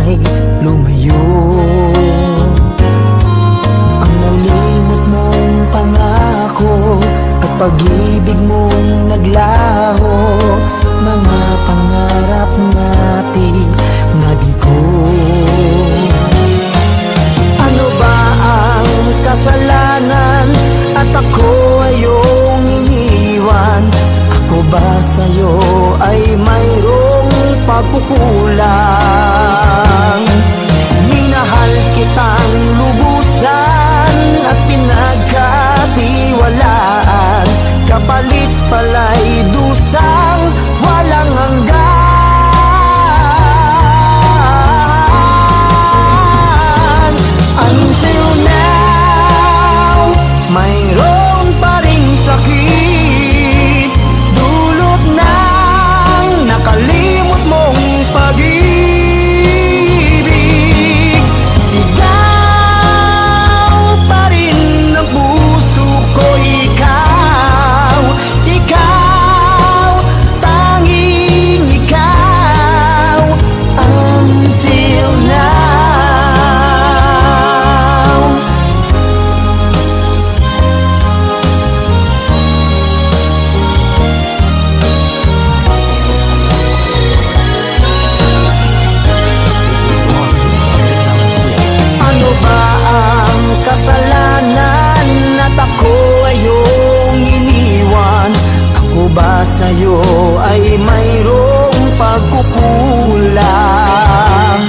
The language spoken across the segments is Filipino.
ay lumayo. Ang nalimot mong pangako at pag-ibig mong naglaho, mga pangarap natin nabigo. Ano ba ang kasalanan at ako ay iyong iniwan? Ako ba sa'yo ay mayroong pagkukulang? Minahal kitang lubusan at pinagkatiwalaan, kapalit pala'y dusang walang hanggan. Until now, mayroon pa ring sakit, dulot ng nakalimot mong pag-ibig. Sigaw pa rin ng puso ko, ikaw, ikaw, tanging ikaw. Until now. Ano ba ang kasalanan at ako ay iyong iniwan? Ako ba sa'yo ay mayroong pagkukulang?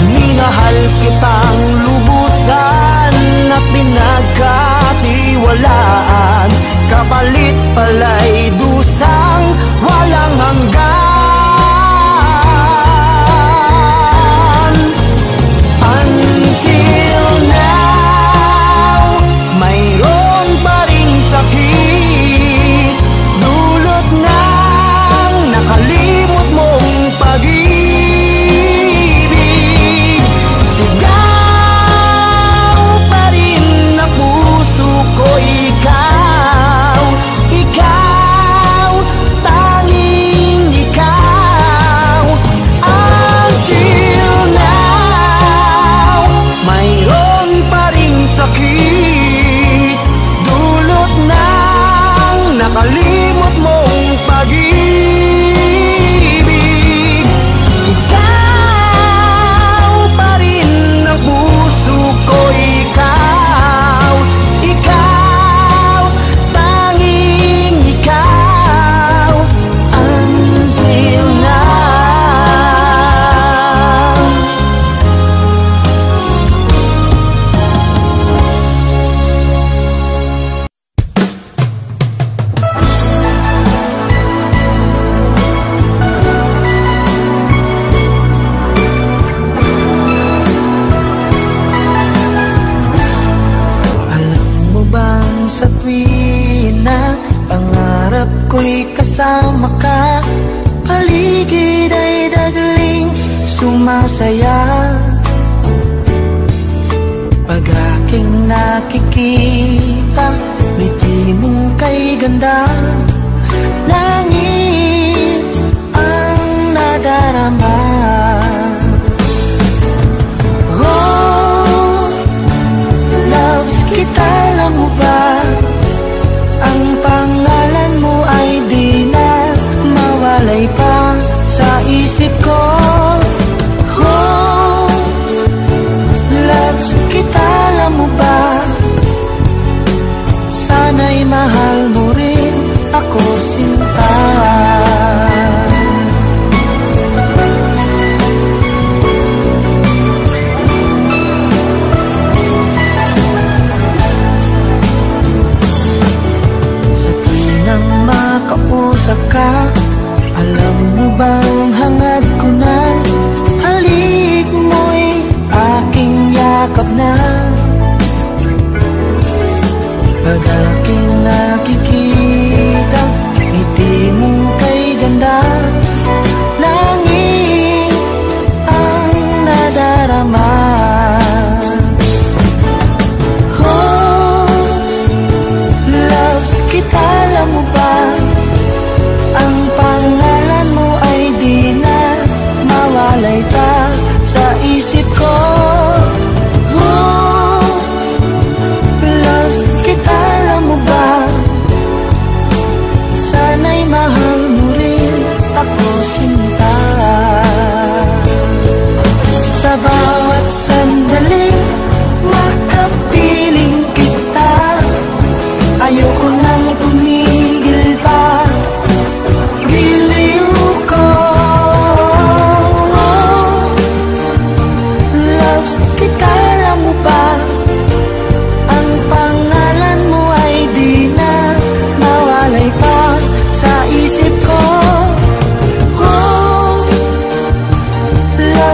Minahal kitang lubusan at pinagkatiwalaan, kapalit pala'y dusang walang hanggan. Until now, mayroon pa ring sakit, dulot ng nakalimot mong pag-ibig. Sigaw pa rin ang puso ko, ikaw, ikaw, tanging ikaw. Until now, mayroon pa ring sakit, dulot ng nakalimot mong pag-ibig. Sigaw pa rin ang puso ko, ikaw, ikaw, tanging ikaw. Until now. Alam mo bang sa tuwing na pangarap ko'y kasama ka, paligid ay dagling sumasaya. Pag aking nakikita, ngiti mong kay ganda, langit ang nadarama. Oh, loves kita, alam mo ba? Ang pangalan mo ay di na mawalay pa sa isip ko. Oh, loves kita, alam mo ba? Sana'y mahal mo rin ako, sinta. Sa tuwing nang makausap ka, alam mo bang hangad ko na, halik mo'y aking yakap na. Pag aking nakikita, ngiti mong kay ganda, langit ang nadarama. Oh, loves kita, alam mo ba? Ang pangalan mo ay di na mawalay pa sa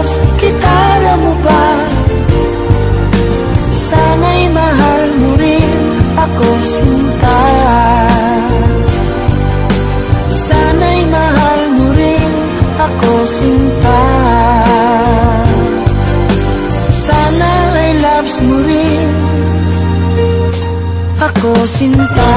loves kita, alam mo ba? Sana'y mahal mo rin ako, sinta. Sana'y mahal mo rin ako, sinta. Sana ay loves mo rin ako, sinta.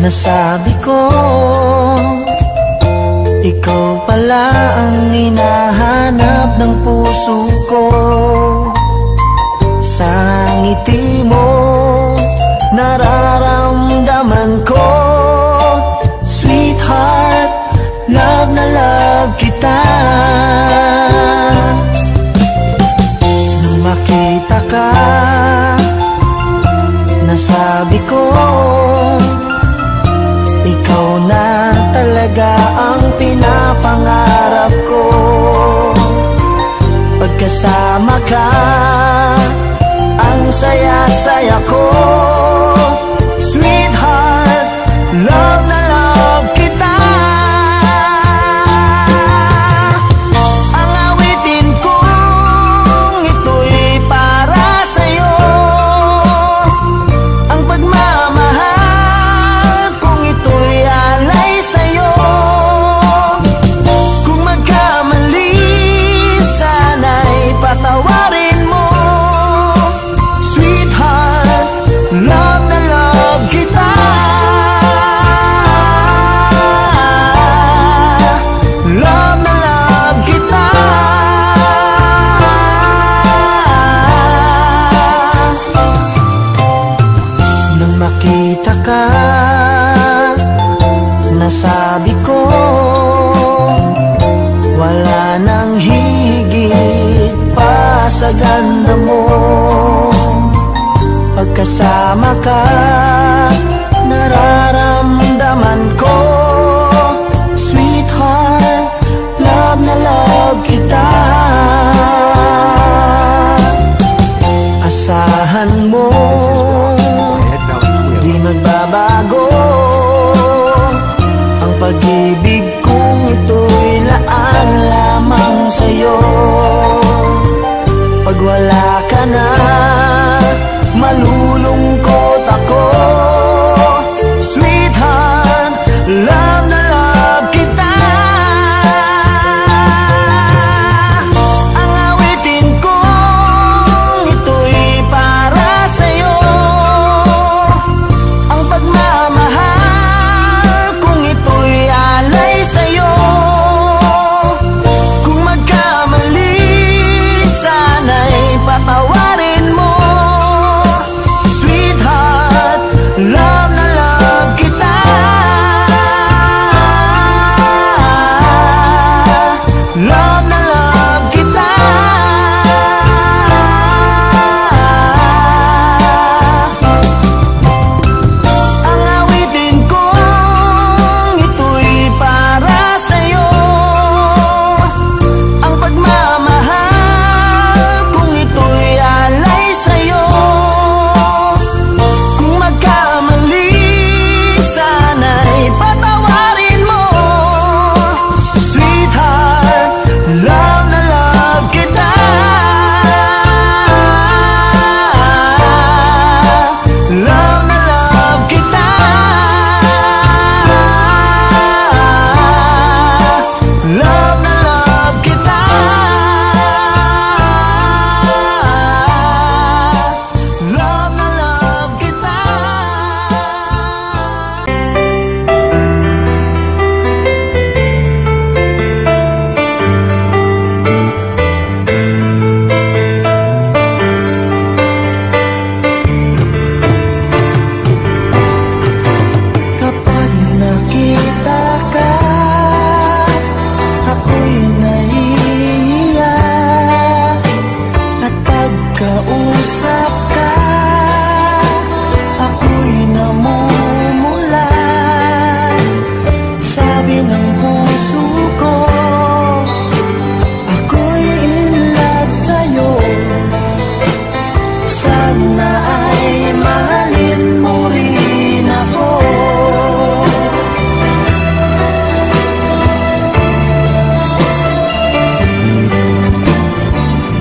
Nasabi ko, ikaw pala ang hinahanap ng puso ko. Sa ngiti mo, nararamdaman ko, sweetheart, love na love kita. Nung makita ka, nasabi ko, ikaw na talaga ang pinapangarap ko. Pagkasama ka, ang saya-saya ko. Sweetheart, love na love kita. Ang awitin kong ito'y para sa'yo. Ang pagmamahal patawarin mo, sweetheart, love na love kita. Love na love kita. Nang makita ka, nasabi ko, wala nang higit pa sa ganda mo. Pagkasama ka, nararamdaman ko, sweetheart, love na love kita. Asahan mo, di magbabago ang pag-ibig kong ito'y laan lamang sa'yo. Pag wala ka na, malulungkot ako. Sweetheart, love na love kita. Ang awitin kong ito'y para sa'yo. Ang pagmamahal kung ito'y alay sa'yo. Kung magkamali, sana'y patawarin mo, sweetheart. Kausap ka, ako'y namumula. Sabi ng puso ko, ako'y in love sa'yo. Sana ay mahalin mo rin ako.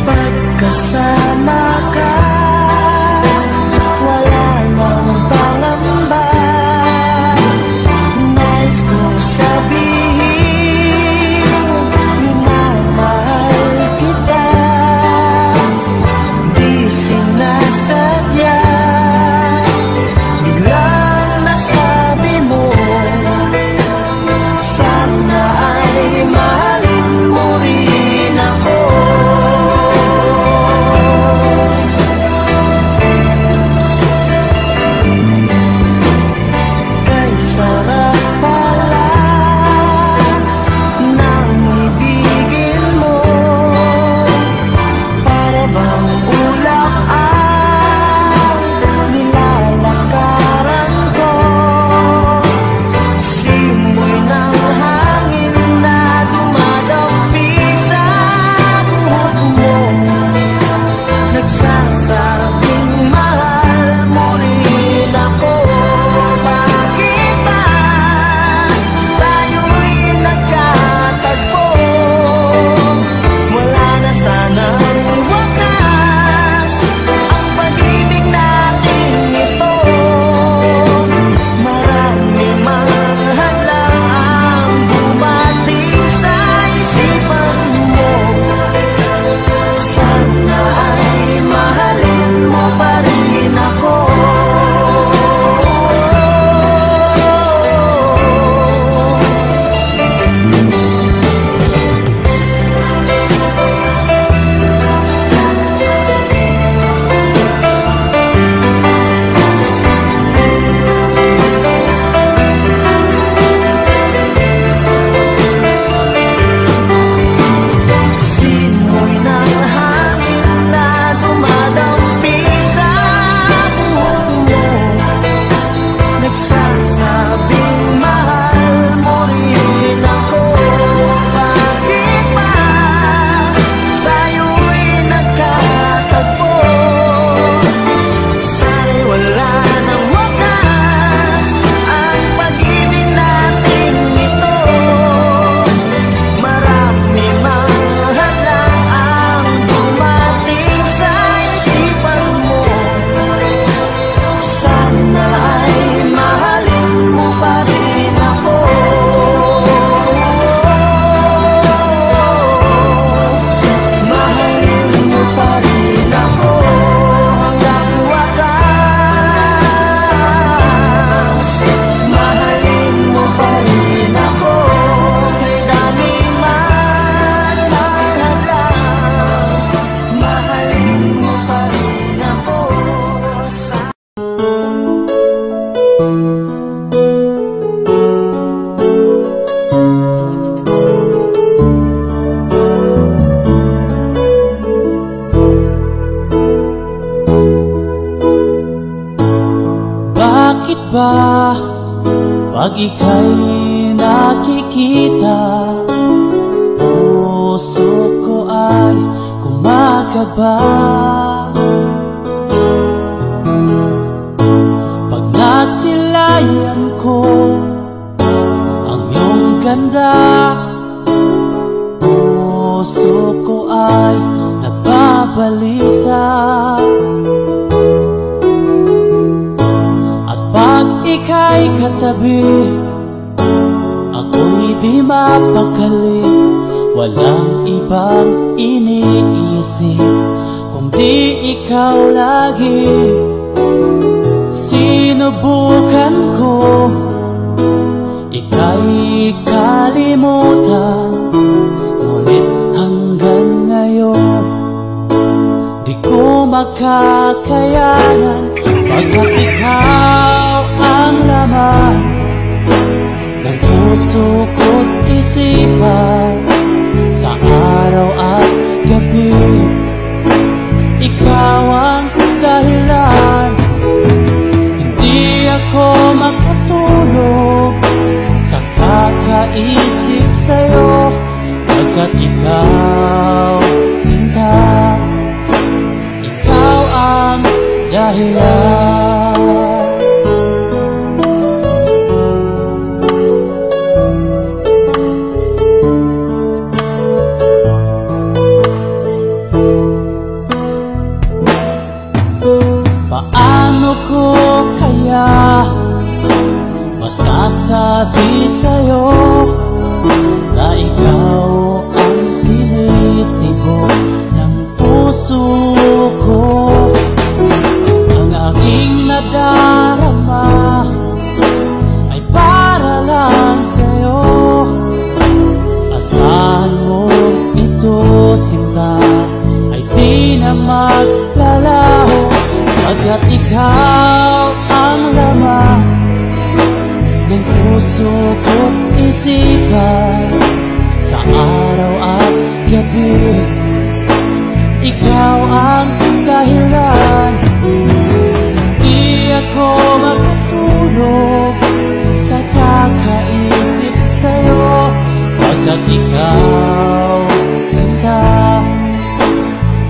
Pagkasama ka, wala nang pangamba. Nais kong sabihin, minamahal kita. Di sinasadya, biglang nasabi mo, sana ay mahalin mo rin ako. Sarap pala ng ibigin mo, para bang ulap ang nilalakaran ko. Simoy ng hangin na dumadampi sa buhok mo, nagsasabing mahal mo rin ako. Pag ika'y nakikita, puso ko ay kumakaba. Pag nasilayan ko ang iyong ganda, puso ko ay nagbabalisa. Pag ika'y katabi, ako'y di mapakali. Walang ibang iniisip kundi ikaw lagi. Sinubukan ko ika'y kalimutan, ngunit hanggang ngayon di ko makakayanan. Pagkat ikaw ang laman ng puso ko't isipan, sa araw at gabi ikaw ang dahilan. Hindi ako makatulog sa kakaisip sa'yo, pagkat ikaw, sinta, ikaw ang dahilan. Paano ko kaya masasabi sa'yo na ikaw ang tinitibok ng puso ko? Ang aking nadarama ay para lang sa'yo. Asahan mo ito, sinta, ay di na maglalaho, pagkat ikaw ang laman ng puso ko't isipan. Sa araw at gabi, ikaw ang dahilan. Di ako makatulog sa kakaisip sa'yo, pagkat ikaw, sinta,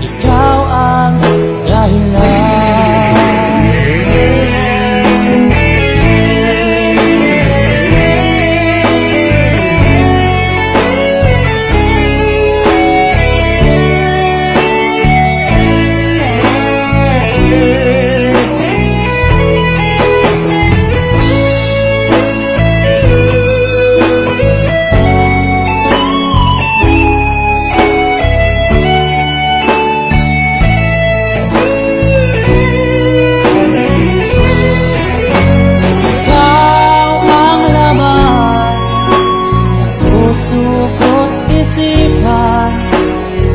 ikaw ang dahilan.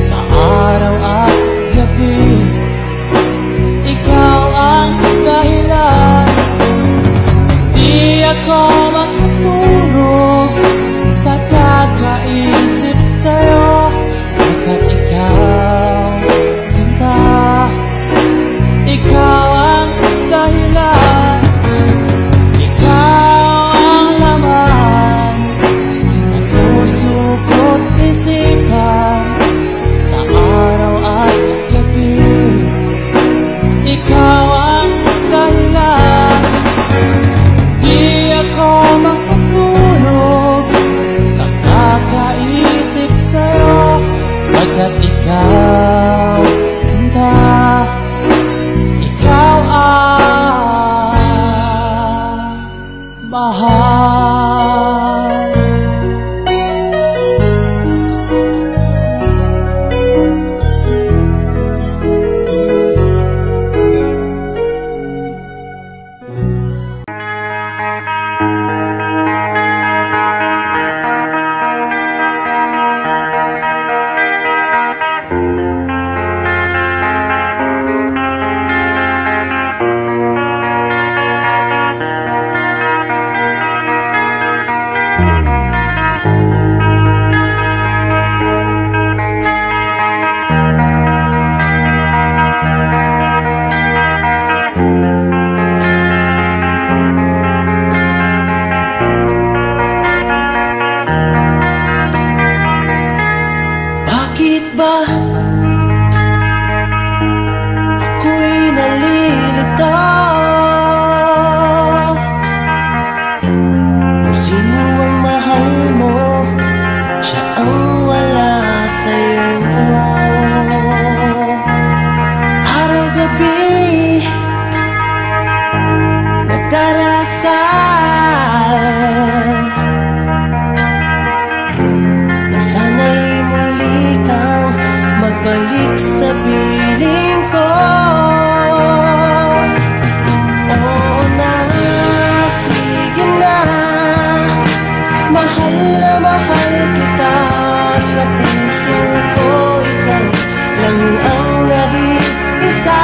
Sa araw at gabi, ikaw ang dahilan. Hindi ako makatulog sa kakaisip sa'yo, pagkat ikaw, sinta, ikaw ang dahilan. Ikaw ang laman ng puso ko't isipan. Sa araw at gabi, ikaw ang dahilan. Di ako makatulog sa kakaisip sa'yo, pagkat ikaw, sinta, ikaw ang mahal. Bakit ba ako'y nalilito? Kung sino ang mahal mo, siya ang wala sa'yo. Araw-gabi nagdarasal na sana'y muli kang magbalik sa piling ko. Oo na, sige na, mahal na mahal kita. Sa puso ko ikaw lang ang nag-iisa.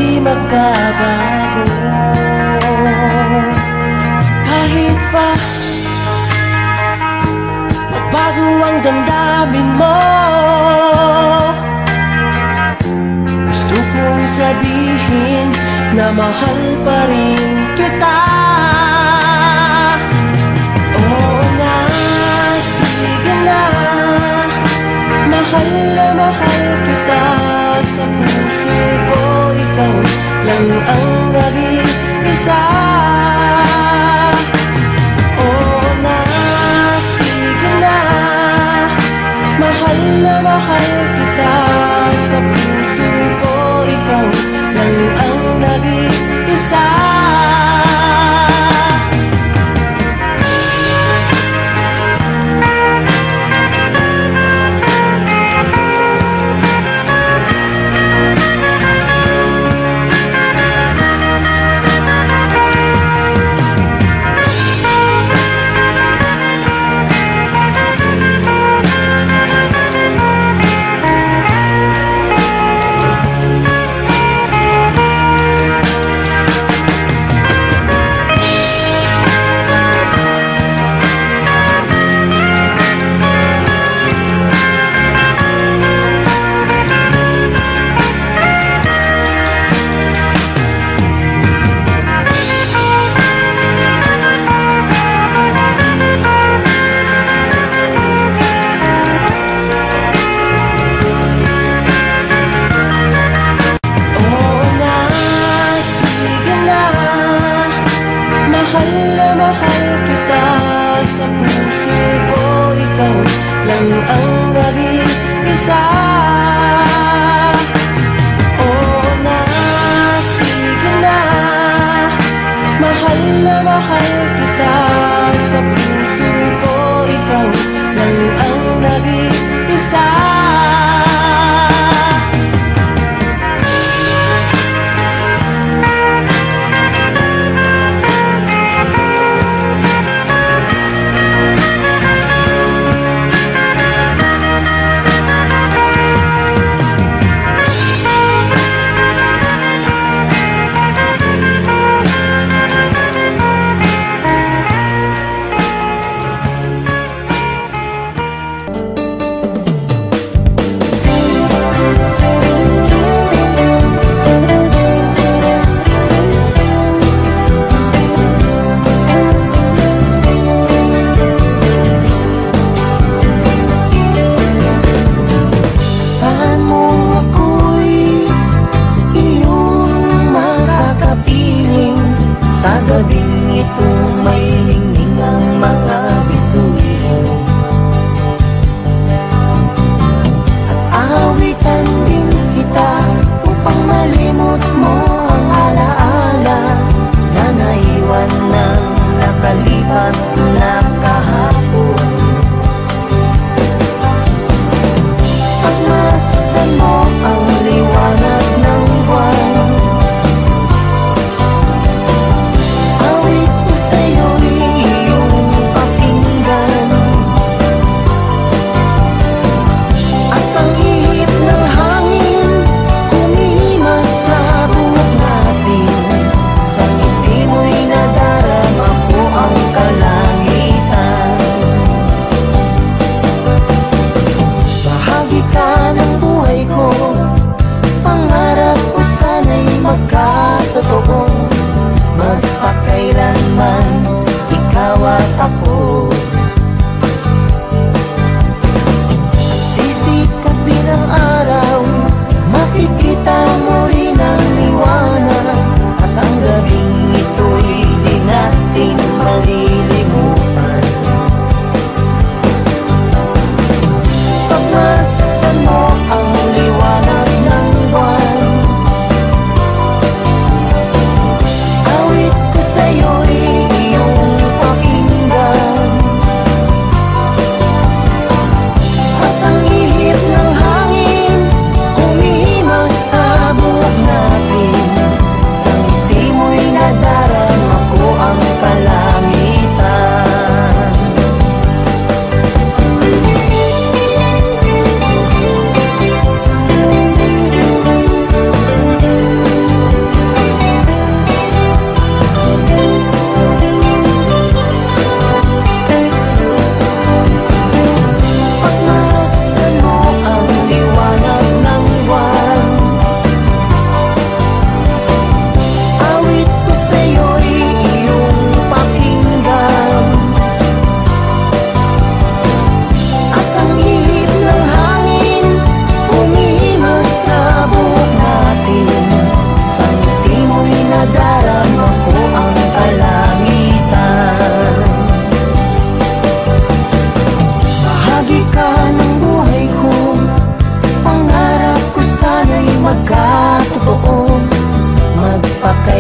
di magbabago. Kahit pa magbago ang damdamin mo, gusto kong sabihin na mahal pa rin kita. Oo na, sige na, mahal na mahal kita. Sa puso ko ikaw lang ang nag-iisa. Oo na, sige na, mahal na mahal kita. Sa puso ko ikaw lang ang nag-iisa. Awit ko sa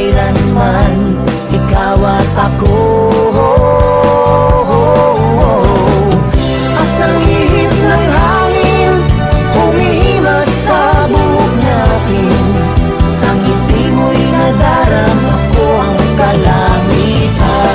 kailanman ikaw at ako. At ang ihip ng hangin humihimas sa buhok natin, sa ngiti mo'y nadarama ko ang kalangitan.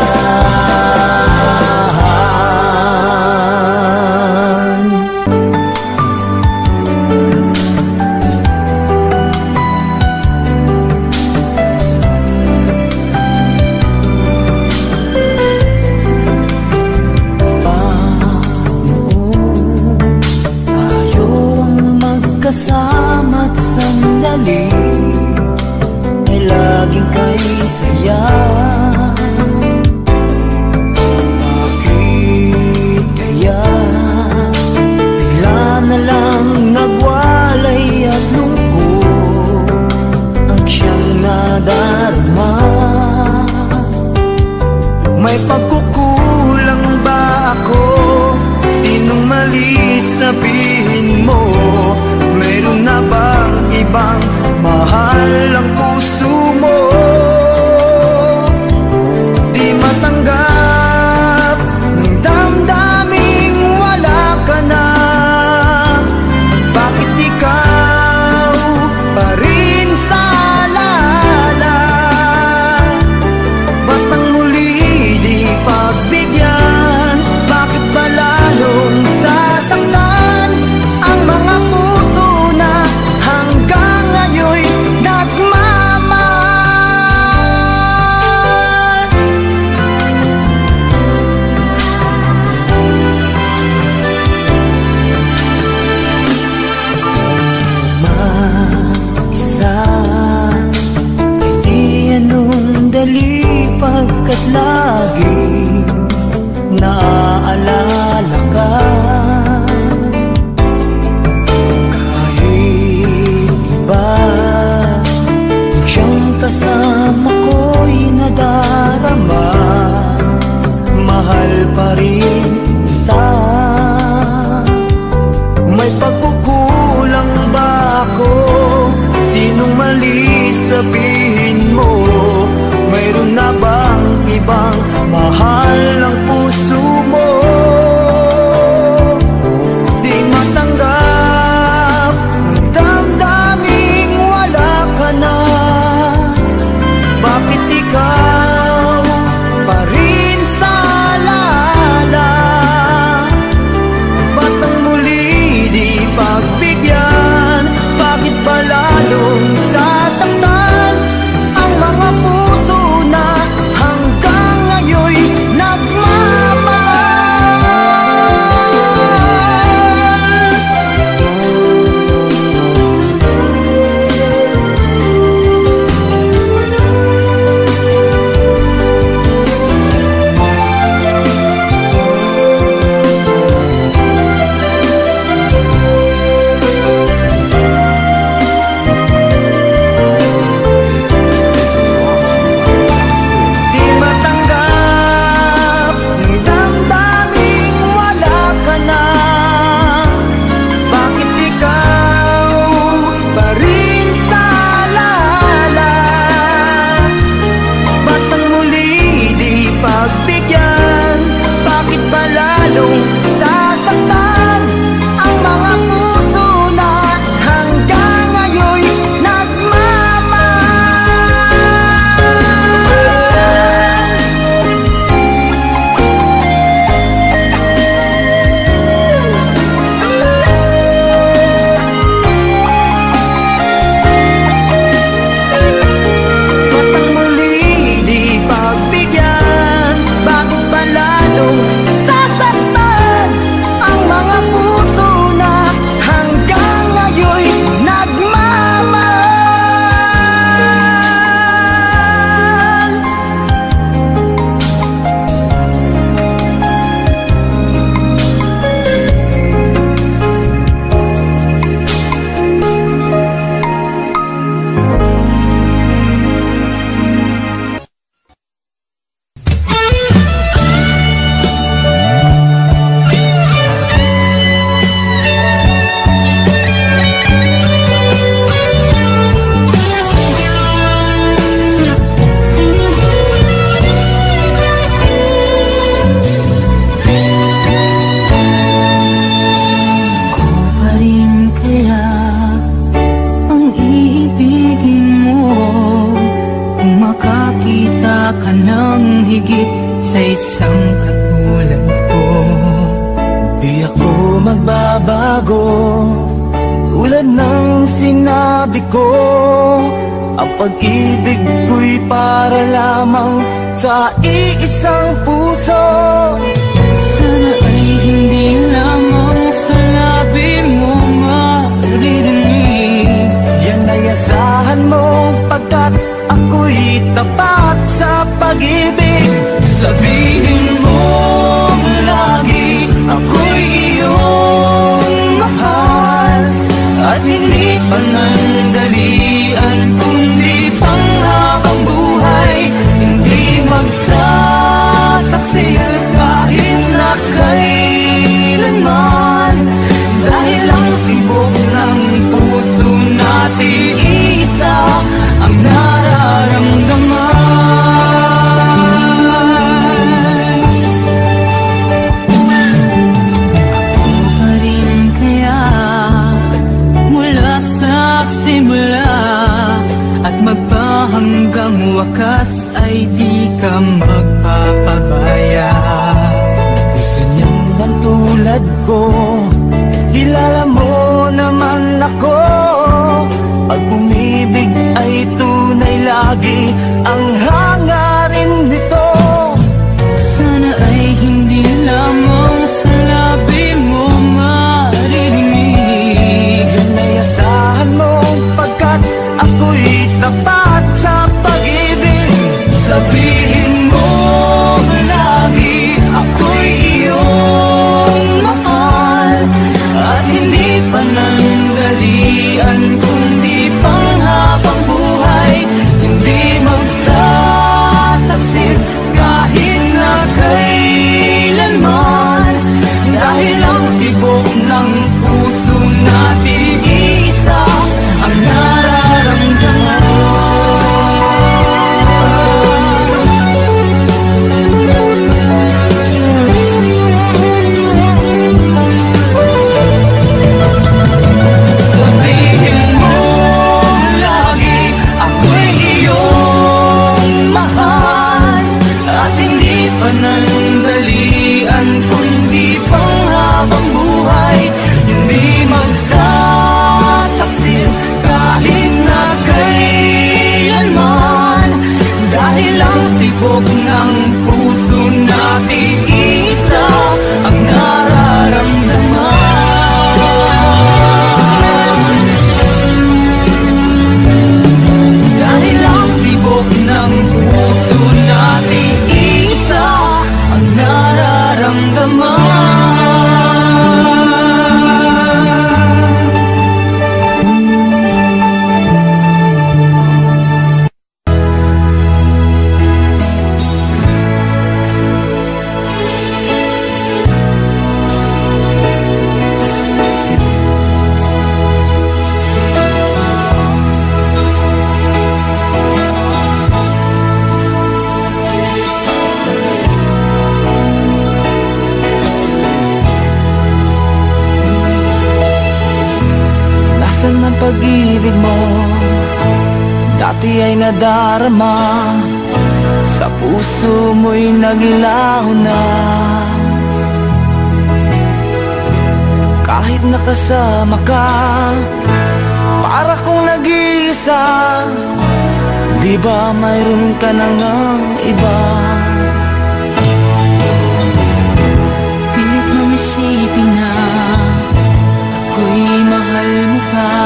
Kasama't sandali ay laging kay saya. Bakit kaya bigla na lang nagwalay at lungkot ang siyang nadarama? May pagkukulang ba ako? Sinong mali sabihin mo? Meron na bang ibang mahal ang puso mo? Di matanggap ng damdaming wala ka na. Bakit ikaw pa rin sa alala? Ba't ang muli di pagbigyan? Bakit ba lalong sasaktan ang mga puso na hanggang ngayon'y nagmamahal? Mag-isa, hindi anong dali pagkat laging naaalala ka. Kasama ko'y nadarama, mahal pa rin kita. May pagkukulang ba ako? Sinong mali sabihin mo? Mayroon na bang ibang mahal ang puso mo? Di matanggap ng damdaming wala ka na. Bakit ikaw pa rin sa alala? Ba't ang muli di pagbigyan? Bakit ba lalong sasaktan ang mga sa isang katulad ko. Di ako magbabago, tulad ng sinabi ko. Ang pag-ibig ko'y para lamang sa iisang puso. Sana ay hindi lamang sa labi mo maririnig. Yan ay asahan mo, pagkat ako'y tapat sa pag-ibig. Sabihin mo lagi, ako'y iyong mahal, at hindi panandalian, kundi panghabang buhay. Hindi magtataksil kahit na kailanman, dahil ang tibok ng puso natin isa ang nararamdaman. Ako pa rin kaya mula sa simula, at magpahanggang wakas ay di ka magpapabaya. Ganyan ang tulad ko, kilala mo naman ako. Pag umibig ay tunay, lagi ang hangarin nito. Sana ay hindi lamang sa labi mo maririnig. Yan ay asahan mo, pagkat ako'y tapat sa pag-ibig. Sabihin mo lagi, ako'y iyong mahal, at hindi panandalian, kundi panghabang buhay. Hindi magtataksil kahit na kailanman, dahil ang tibok ng puso natin isa ang nararamdaman. Sabihin mo lagi, ako'y iyong mahal, at hindi panandalian, kundi panghabang buhay. Hindi magtataksil kahit na kailanman, dahil ang tibok ng puso natin isa ang nararamdaman. Dahil ang tibok ng puso natin isa ang nararamdaman. Nasaan ang pag-ibig mo? Dati ay nadarama, sa puso mo'y naglaho na. Kahit nakasama ka, para kong nag-iisa. Di ba mayroon ka na ngang iba? Pilit mong isipin na ako'y mahal mo pa,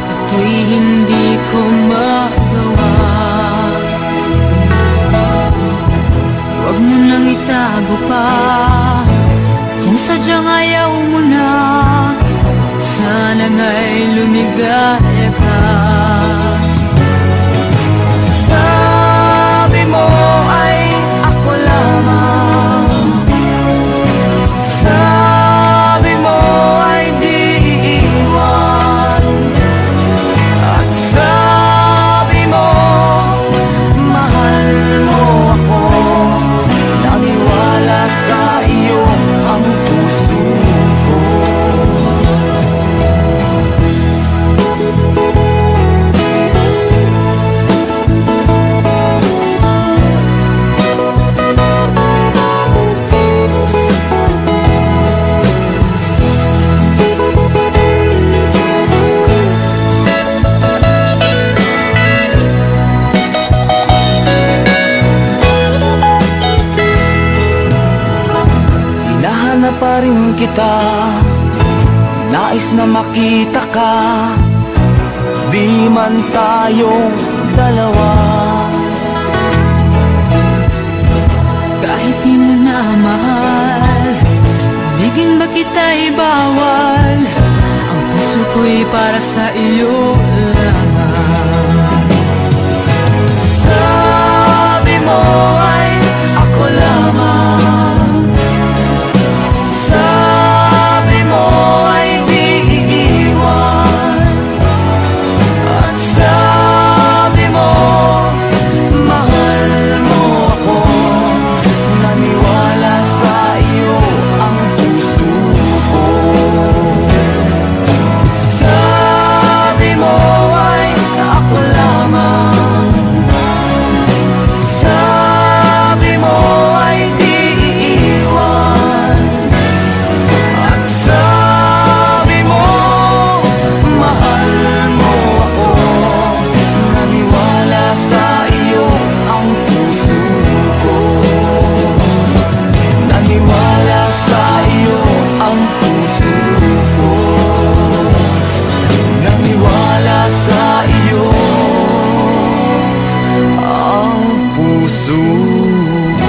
ito'y hindi ko magawa. Huwag mo nang itago pa, kung sadyang ayaw mo na, sana nga'y lumigaya ka. Sabi mo ay ako lamang, sabi mo ay di iiwan, at sabi pa rin kita, nais na makita ka, di man tayong dalawa. Kahit di mo na mahal, ibigin ba kita'y bawal? Ang puso ko'y para sa iyo lamang. Sabi mo ay ako lamang, sabi mo ay di iiwan, at sabi mo mahal mo ako. Naniwala sa iyo ang puso ko. Sabi mo ay ako lamang, sabi mo ay di iiwan, at sabi mo mahal mo ako. Naniwala sa iyo ang puso ko. Naniwala sa iyo ang puso ko. Naniwala sa iyo ang puso ko.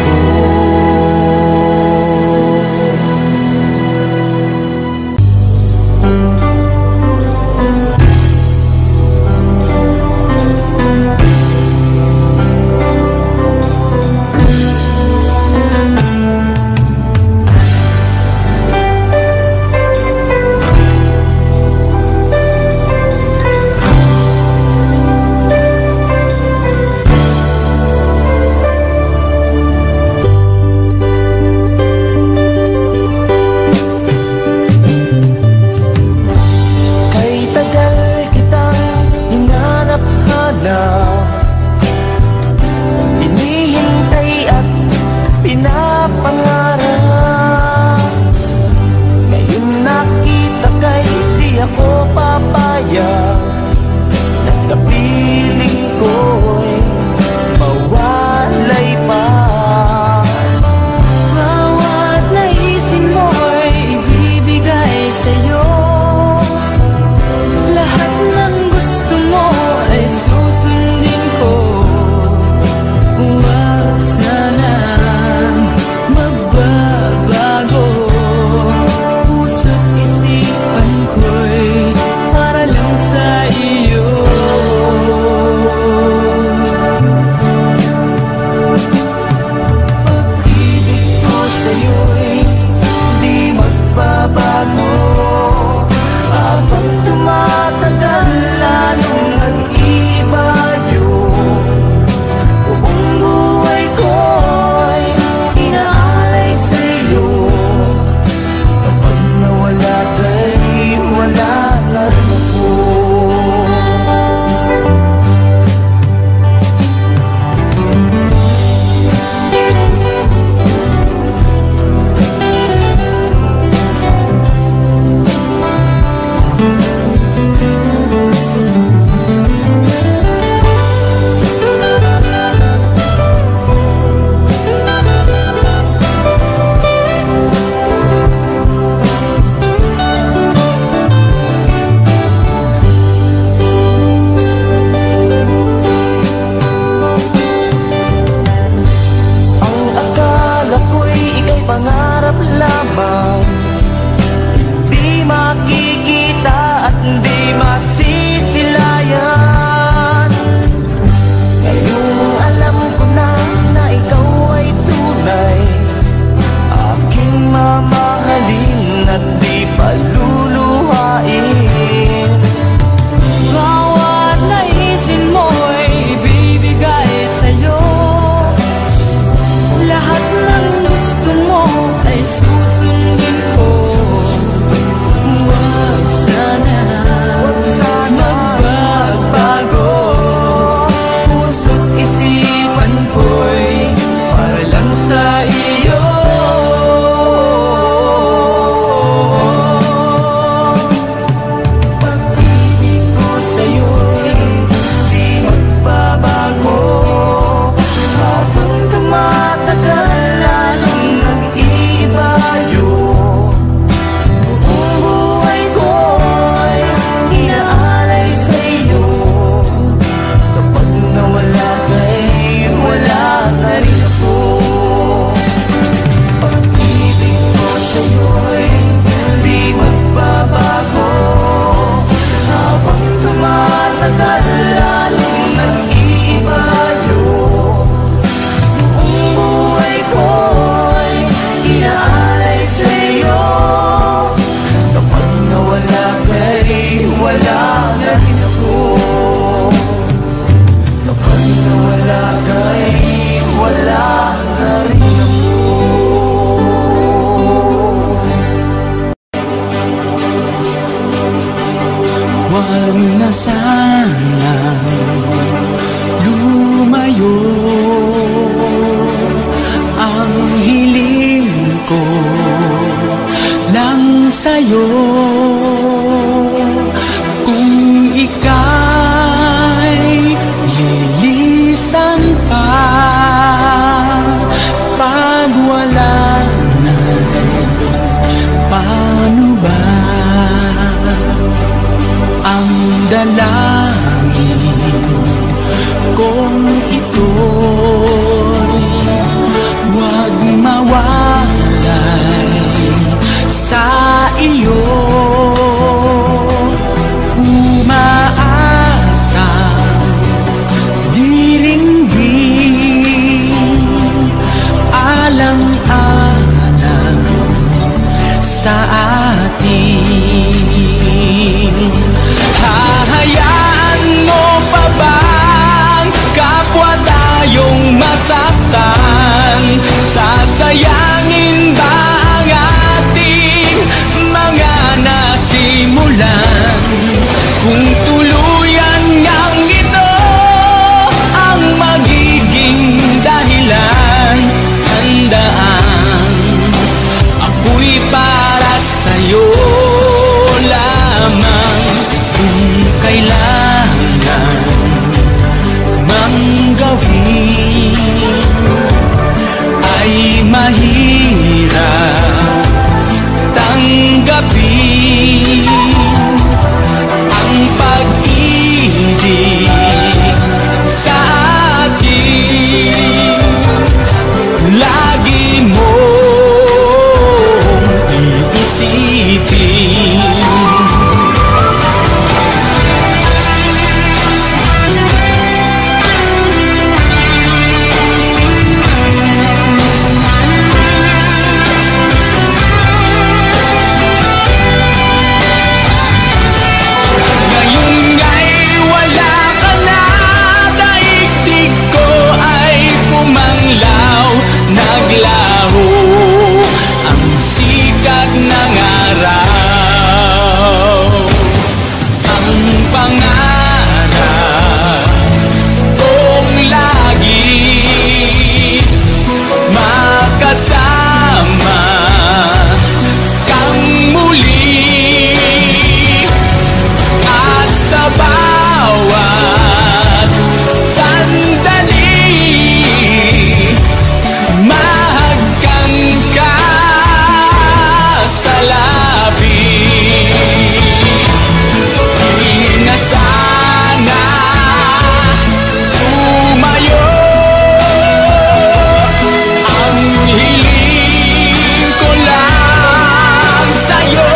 sa'yo kung ika'y lilisan pa pag wala na, paano ba ang dalangin kung ito'y huwag mawalay sa iyo? Umaasa diringgin alang-alang sa atin. Hahayaan mo pa bang kapwa tayong masaktan? Sasayangin ba ang ating mga nasimulan? Kung tuluyan ngang ito ang magiging dahilan, handaan ako'y para sa'yo lamang. Kung kailangan mang gawin ay mahirap tanggapin ang pag-ibig sa atin. Lagi mong iisipin naglaho ang sikat ng araw. Ang pangarap kong lagi makasama kang muli, at sa bawat sandali mahagkan ka sa labi. Di na sana tumayo ang hiling ko lang sa'yo.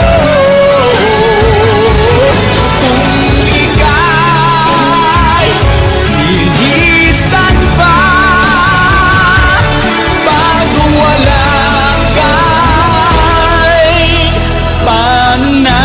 Kung ika'y lilisan pa pag wala ka'y paano na?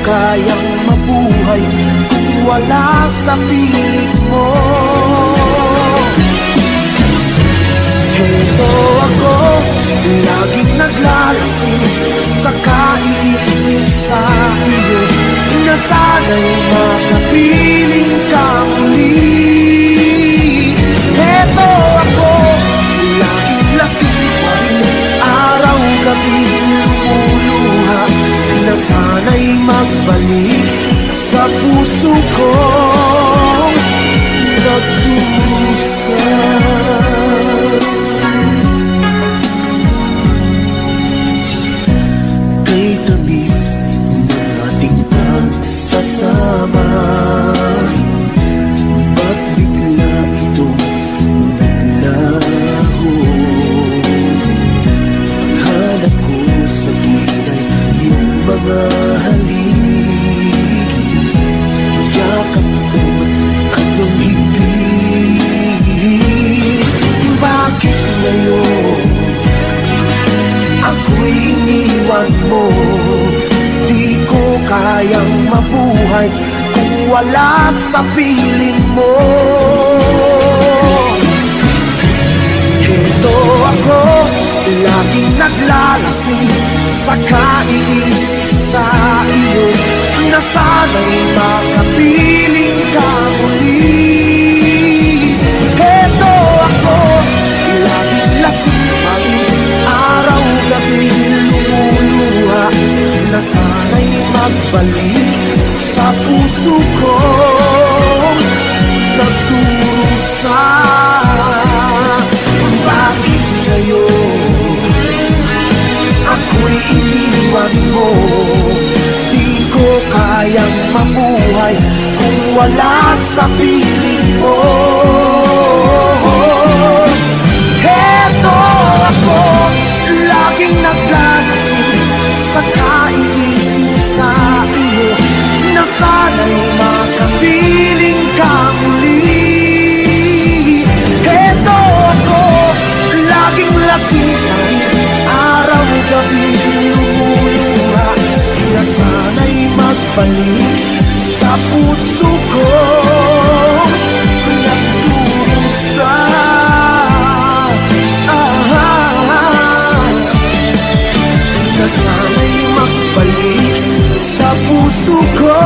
Kayang mabuhay kung wala sa piling mo. Heto ako, laging naglalasing sa kaiisip sa iyo, na sana'y makapiling ka muli. Heto ako, laging lasing pa rin, araw-gabi lumuluha, na sana'y magbalik sa puso kong nagdusa. Kay tamis ng mabuhay kung wala sa piling mo. Heto ako, laging naglalasing sa kaiisip sa iyo, na sana'y makapiling ka muli. Heto ako, laging lasing pa rin, araw-gabi lumuluha, na sana'y magbalik sa puso ko, nagdurusa. Bakit ngayon ako'y iniwan mo? Di ko kayang mabuhay kung wala sa piling mo. Heto ako, laging naglalasing sa kaiisip sa iyo, na sana'y makapiling ka muli. Heto ako, laging lasing pa rin, araw-gabi lumuluha, na sana'y magbalik sa puso ko, nagdurusa. Na sana'y magbalik sa puso ko,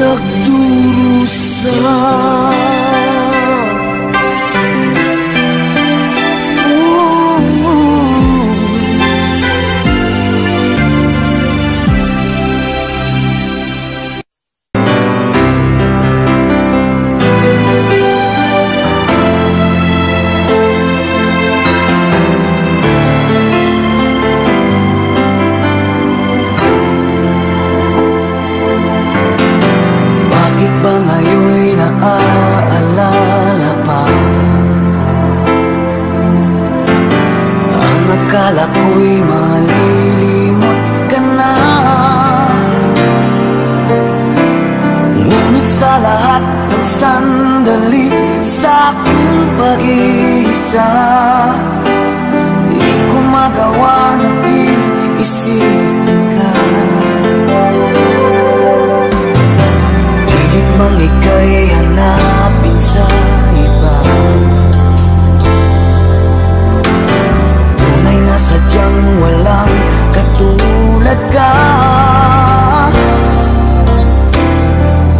nagdurusa. Akala ko'y malilimot ka na, ngunit sa lahat ng sandali sa aking pag-iisa, di ko magawa na di isipin ka. Pilit mang ika'y hanapin sa iba, sadyang walang katulad ka.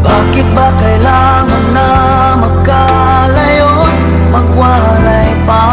Bakit ba kailangan na magkalayo't magwalay pa?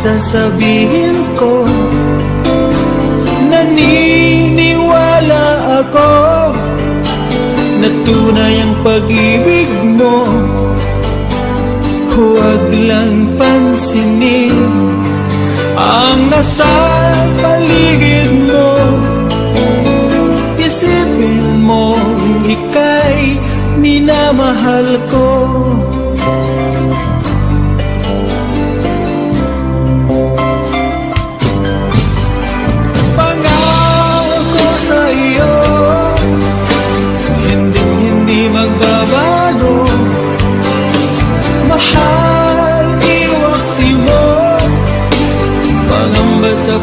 sasabihin ko. Naniniwala ako na tunay ang pag-ibig mo. Huwag lang pansinin ang nasa paligid mo. Isipin mo ika'y minamahal ko. Pangako sa iyo, hindi magbabago. Mahal, iwaksi mo, pangamba sa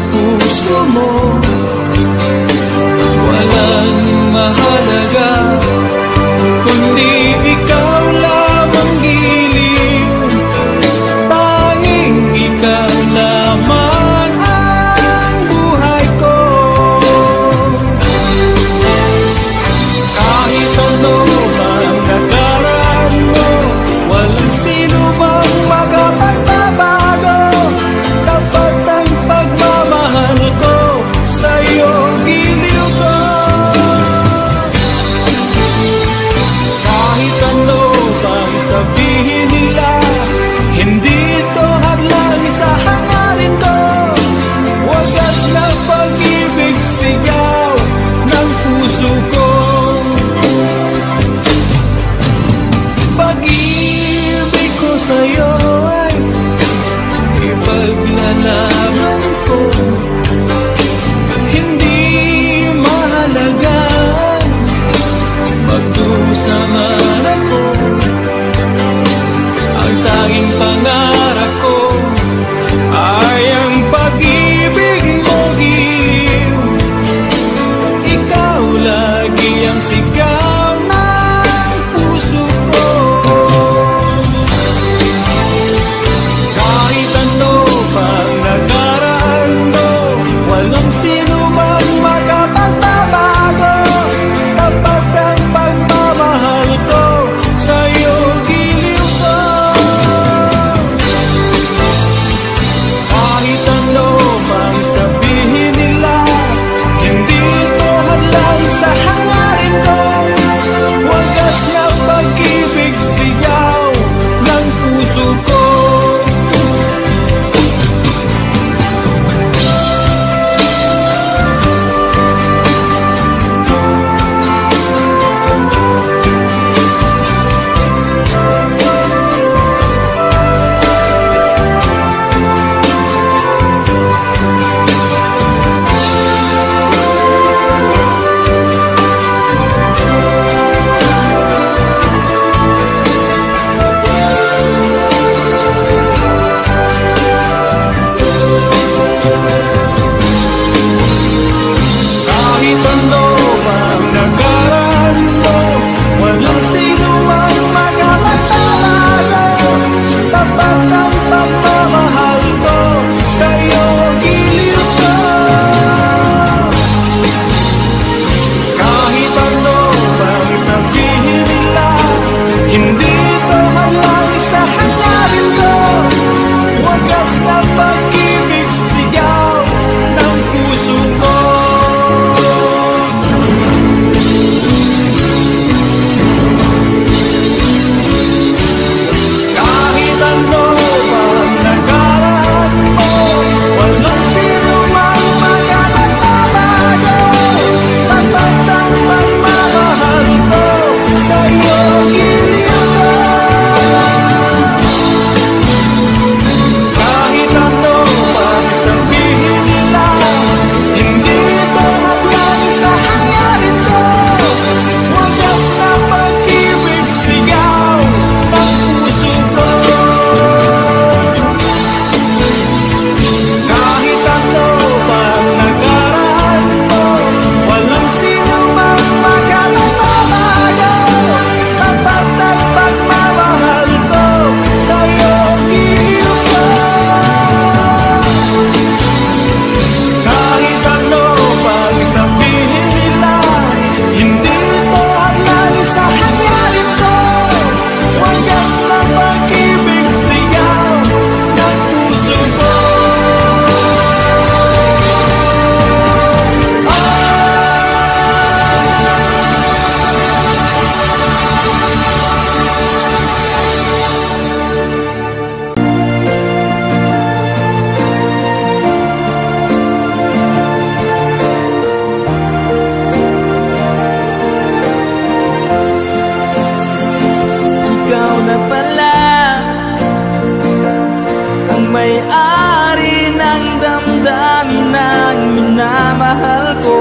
na mahal ko.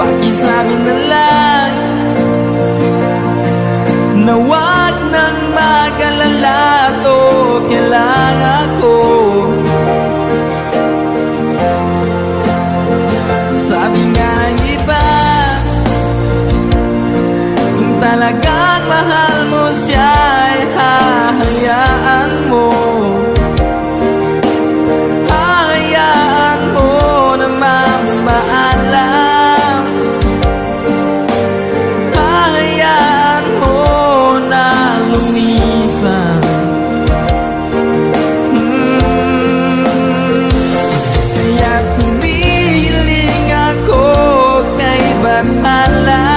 Pakisabi na lang na wag nang mag-alala, to kailangan ko. Sabi nga ang iba, kung talagang mahal mo siya ay hahayaan mo. Hahayaan mo na mamaalam. Hahayaan mo na lumisan. Kaya tumiling ako kay Bathala,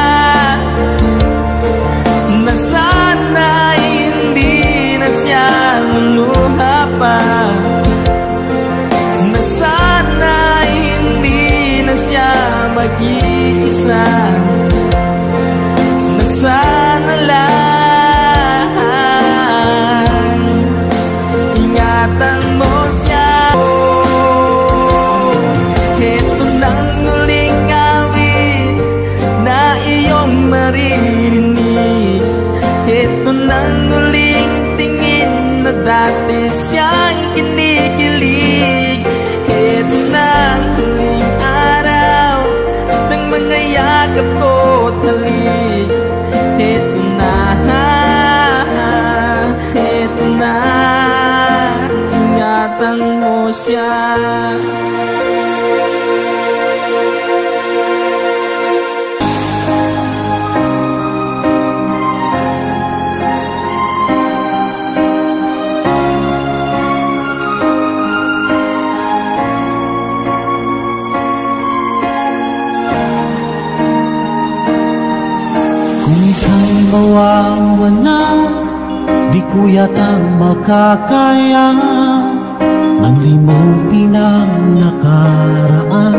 na sana hindi na siya luluha pa, na sana hindi na siya mag-iisa, na sana lang ingatan mo siya. Ito nang huling awit na iyong maririnig. Ito nang huling tingin na dati siyang kinikilig. Ito nang huling araw ng mga yakap ko't halik. Ito na, ingatan mo siya. Kung ika'y mawawala, di ko yata makakaya nang limutin ang nakaraan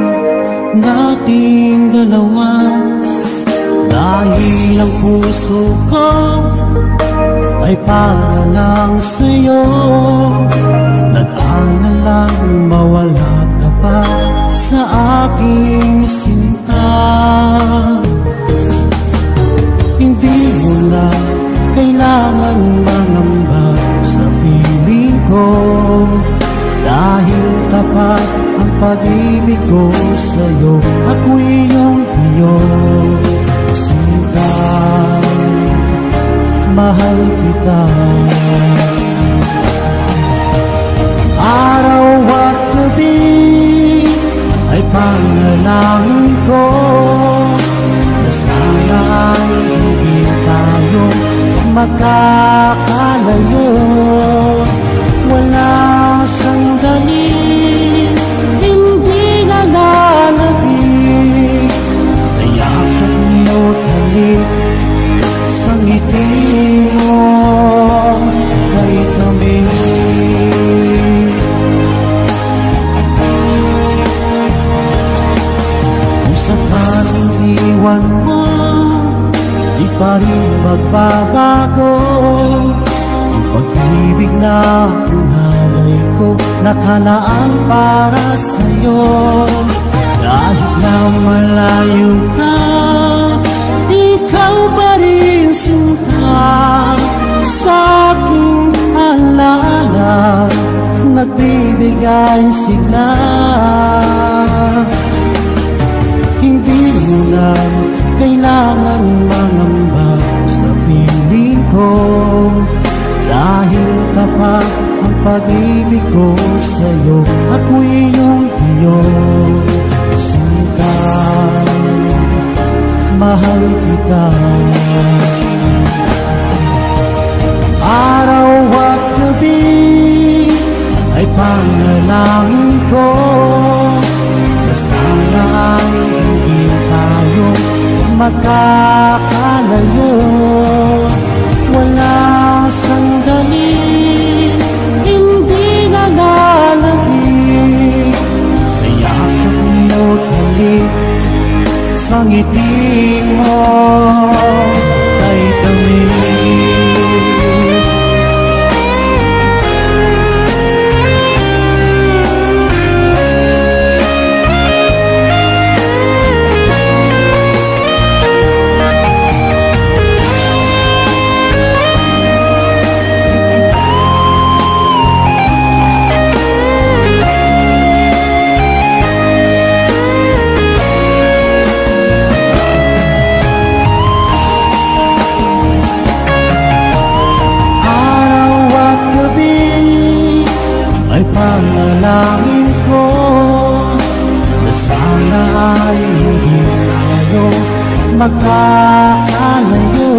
nating dalawa. Dahil ang puso ko ay para lang sa'yo, nag-aalalang mawala ka pa sa aking sinta. Hindi mo na kailangan mangamba sa piling ko, dahil tapat ang pag-ibig ko sa'yo. Ako'y iyong sinta, mahal kita. Araw at gabi ay panalangin ko na sana ay hindi tayo makakalayo. Walang sandali hindi nalalabig sa yakap mo't halik, sa ngiti mo kay kami. Kung sakaling iwan mo, di pa rin magbabago ang pag-ibig na hinalay ko, nakalaan para sa'yo. Kahit na malayo ka, ikaw pa rin sinta sa aking alala, nagbibigay sigla. Hindi mo na kailangan mangamba sa piling ko, dahil tapat ang pag-ibig ko sa'yo. Ako'y iyong sinta, mahal kita. Araw at gabi ay panalangin ko na sana ay hindi tayo makakalayo. Walang sandali hindi nalalabig sa yakap mo't halik, sa ngiti mo kay kami. Panalangin ko na sana ay hindi tayo magkakalayo.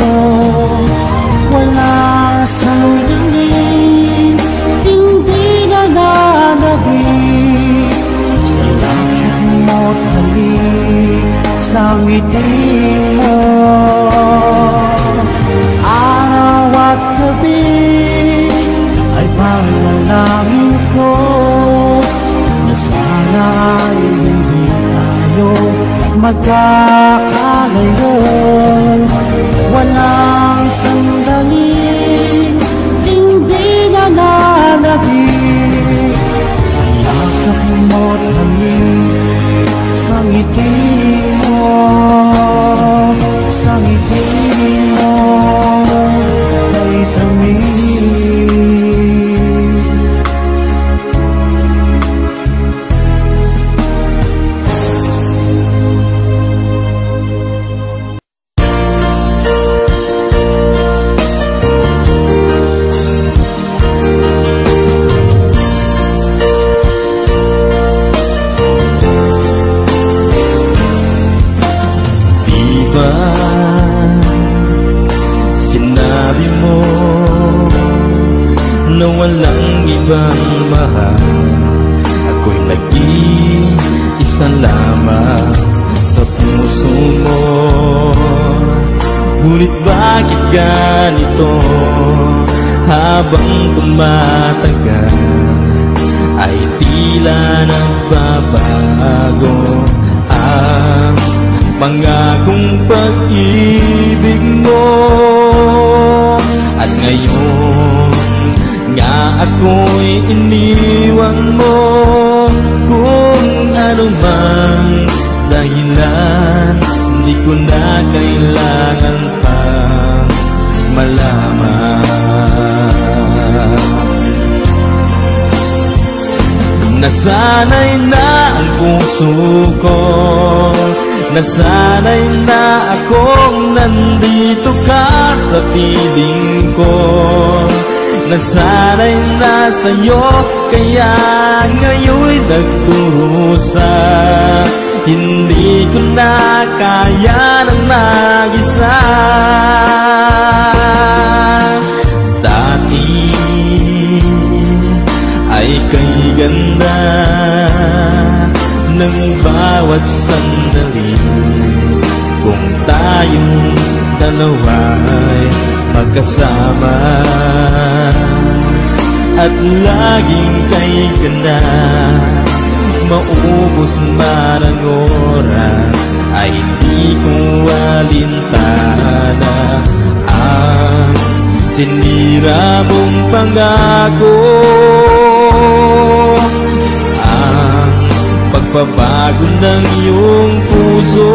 Wala sa langit, hindi na nanabig sa langit mo't halik sa ngiti mo. Araw at gabi ay panalangin ko na sana ay hindi tayo magkakalayo. Walang sandali, hindi na nanabig sa yakap mo't halik sa ngiti mo, sa ngiti mo kay tamis. Sinabi mo na walang ibang mahal, ako'y nag-iisa lamang sa puso mo. Ngunit bakit ganito? Habang tumatagal ay tila nagbabago ang pangakong pag-ibig mo. At ngayon nga ako'y iniwan mo. Kung ano mang dahilan, hindi ko na kailangan pang malaman. Nasanay na ang puso ko, nasanay na akong nandito ka sa piling ko. Nasanay na sa'yo, kaya ngayon'y nagdurusa. Hindi ko na kaya ng mag-isa. Dati ay kay ganda ng bawat sandali. Kung tayong dalawa'y magkasama at laging kay ganda, maubos man ang oras ay di ko alintana ang sinira mong pangako. Ang pagbabago ng iyong puso,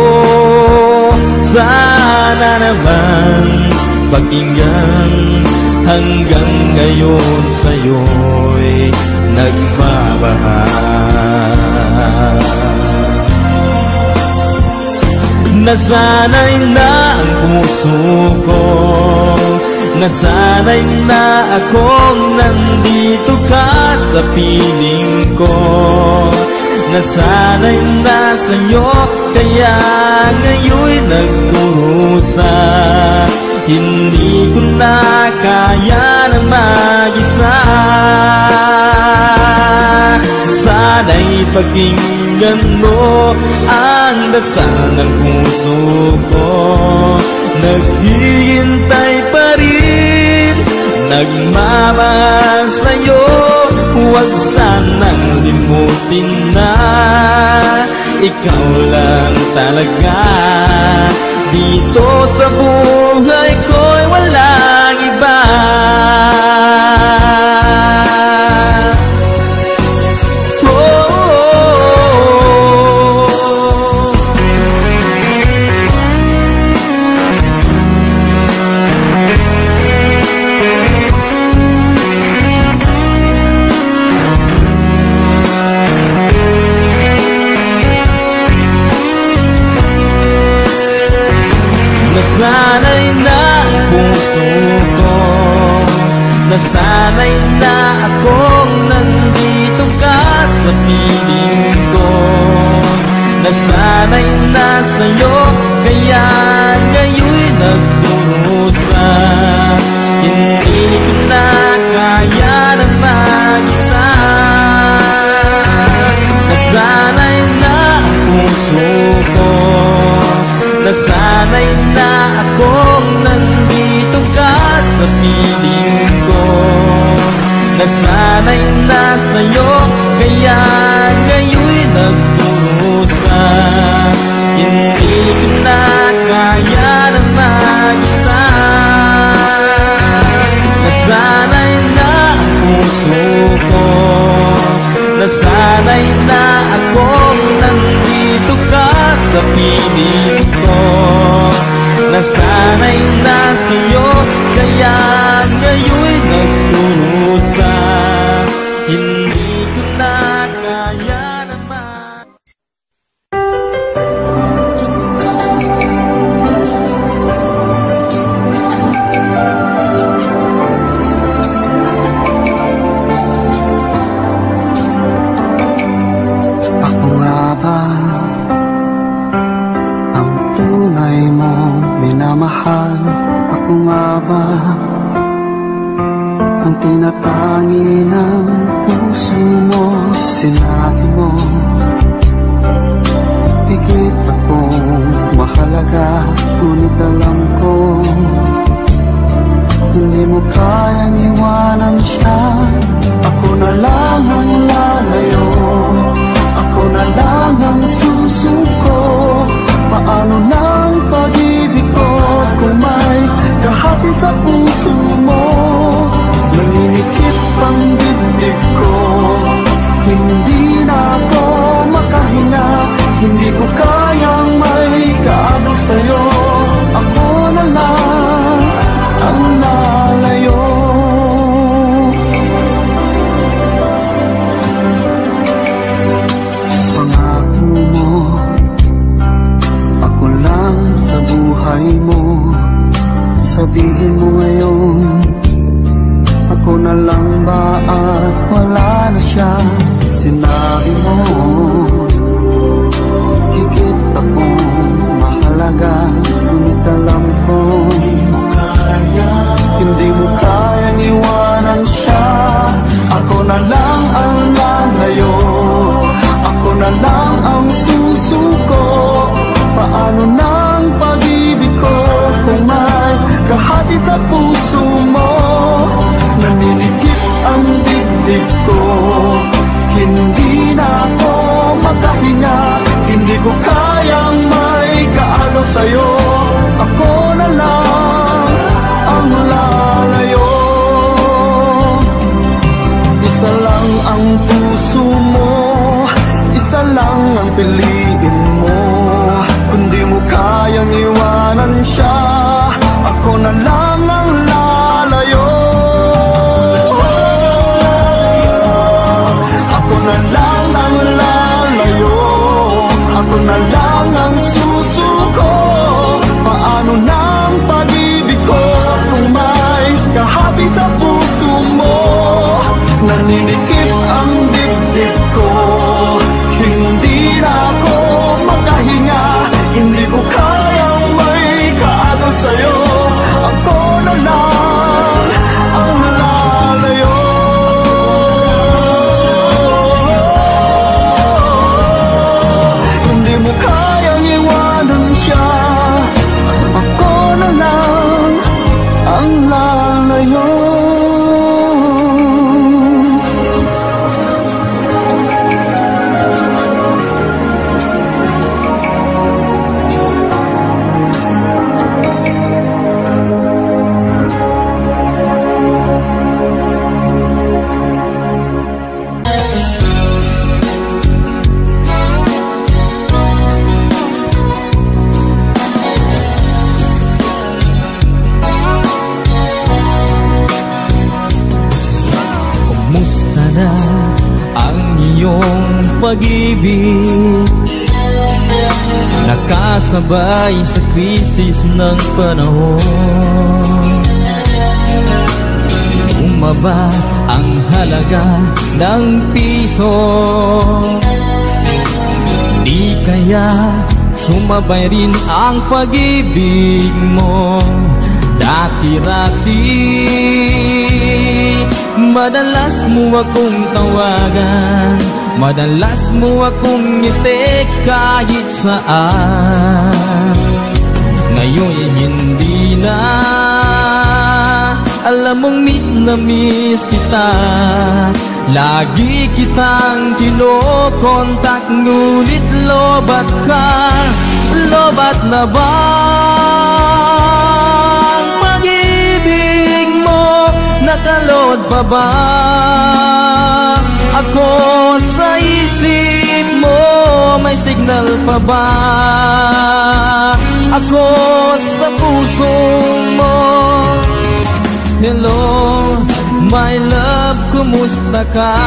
sana naman pakinggan. Hanggang ngayon sa'yo'y nagmamahal. Nasanay na ang puso ko, nasanay na akong nandito ka sa piling ko. Nasanay na sa'yo, kaya ngayon'y nagdurusa. Hindi ko na kaya ng mag-isa. Sana'y pakinggan mo ang dasal ng puso ko. Naghihintay pa rin, nagmamahal sa'yo. Huwag sanang limutin na ikaw lang talaga. Dito sa buhay ko'y walang iba. Nasanay na ang puso ko, nasanay na akong nandito ka sa'yo, kaya ngayon'y nagdurusa. Hindi ko na kaya na mag-isa. Nasanay na ang puso ko, nasanay na akong nandito ka sa piling ko. Nasanay na sa'yo, kaya ngayon'y nagdurusa. Hindi ko na kaya na mag-isa. Nasanay na ang puso ko, nasanay na akong nandito ka sa piling ko. Nasanay na sa'yo, kaya ngayon'y nagdurusa. Hindi ko na kaya naman. Ako nga ba ang tunay mong minamahal? Ako nga ba ang tinatangi ng puso mo? Sinabi mo higit akong mahalaga, ngunit alam ko hindi mo kayang iwanan siya. Ako na lang ang lalayo, ako na lang ang susuko. Paano nang pag-ibig ko kung may kahati sa puso mo? Naninikip ang dibdib ko, hindi na ako makahinga. Hindi ko kayang may kaagaw sa'yo. Ako na lang ang lalayo. Pangako mo, ako lang sa buhay mo. Sabihin mo ngayon, ako na lang ba at wala na siya? Sinabi mo higit akong mahalaga, ngunit alam ko hindi mo kayang iwanan siya. Ako na lang ang lalayo, ako na lang ang susuko. Paano nang pag-ibig ko kung may kahati sa puso mo? Naninikip ang dibdib ko, hindi na ako makahinga. Hindi ko kayang may kaagaw sa'yo. Ako na lang ang lalayo. Isa lang ang puso mo, isa lang ang piliin mo. Kung di mo kayang iwanan siya, ako na lang ang lalayo. Ako na lang ang lalayo, ako na lang ang susuko. Paano nang pag-ibig ko kung may kahati sa puso mo? Naninikip ang dibdib ko, hindi na ako makahinga. Hindi ko kayang may kaagaw sa'yo. Ako na lang ang lalayo. Hindi mo kayang iwanan siya. Ako na lang ang lalayo. Pag-ibig nakasabay sa krisis ng panahon. Bumaba ang halaga ng piso, di kaya sumabay rin ang pag-ibig mo. Dati-rati, madalas mo akong tawagan, madalas mo akong i-text kahit saan. Ngayon hindi na, alam mong miss na miss kita. Lagi kitang kinokontak, ngunit lobat ka. Lobat na ba ang pag-ibig mo? Nakaload pa ba ako sa isip mo? May signal pa ba ako sa puso mo? Hello, my love, kumusta ka?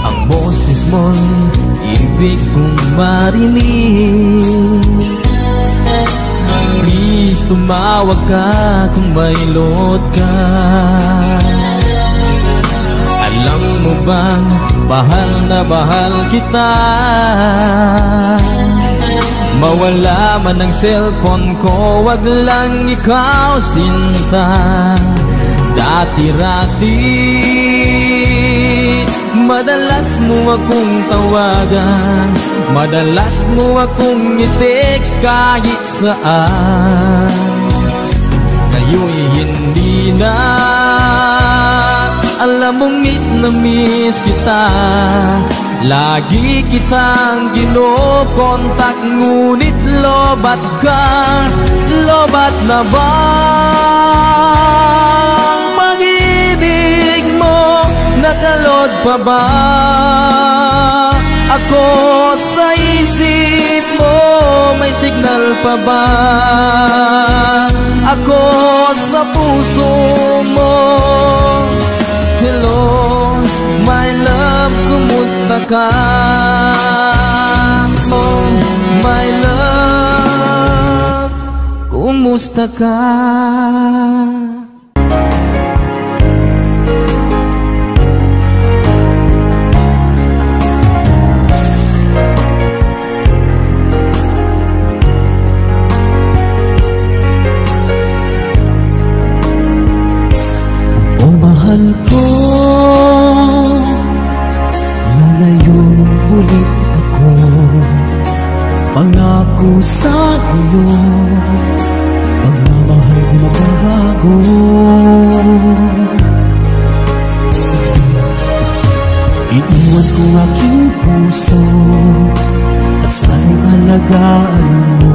Ang boses mo'y ibig kong marinig. Please, tumawag ka kung may load ka. Alam mo bang bahal na bahal kita? Mawala man ang cellphone ko, wag lang ikaw sinta. Dati-rati, madalas mo akong tawagan, madalas mo akong i-text kahit saan. Ngayo'y hindi na, alam mong miss na miss kita. Lagi kitang kinokontak, ngunit lobat ka. Lobat na ba ang pag-ibig mo? Nakaload pa ba ako sa isip mo? May signal pa ba ako sa puso mo? Hello, my love, kumusta ka? Oh, my love, kumusta ka? Mahal ko, lalayong ulit ako. Pangako sa iyo, pagmamahal di magbabago. Iiwan ko aking puso at sana'y alagaan mo.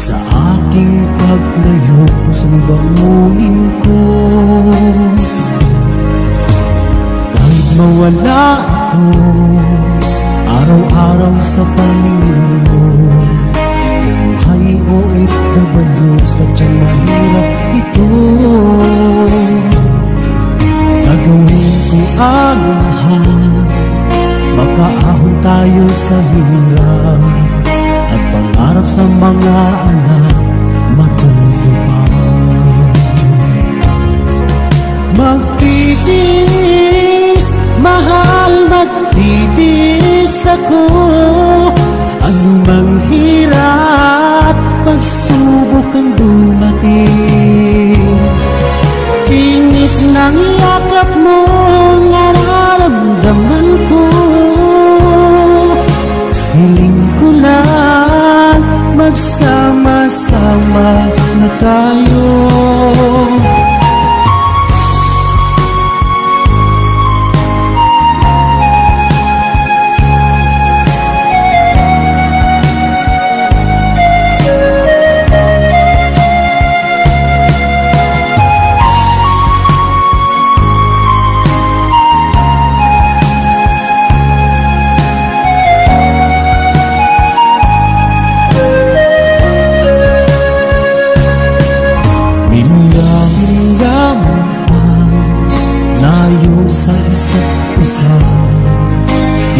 Sa aking paglayo, pusong bangunin ko. Kahit mawala ako, araw-araw sa pangingin mo. Buhay o OFW, sadyang mahirap ito. Gagawin ko ang lahat, makaahon tayo sa hirap. At pangarap sa mga anak matutupad. Magtitiis, mahal, magtitiis ako. Anumang hirap, pagsubok ang dumating. Init ng yakap mo, nararamdaman ko. Hiling ko lang, magsama-sama na tayo.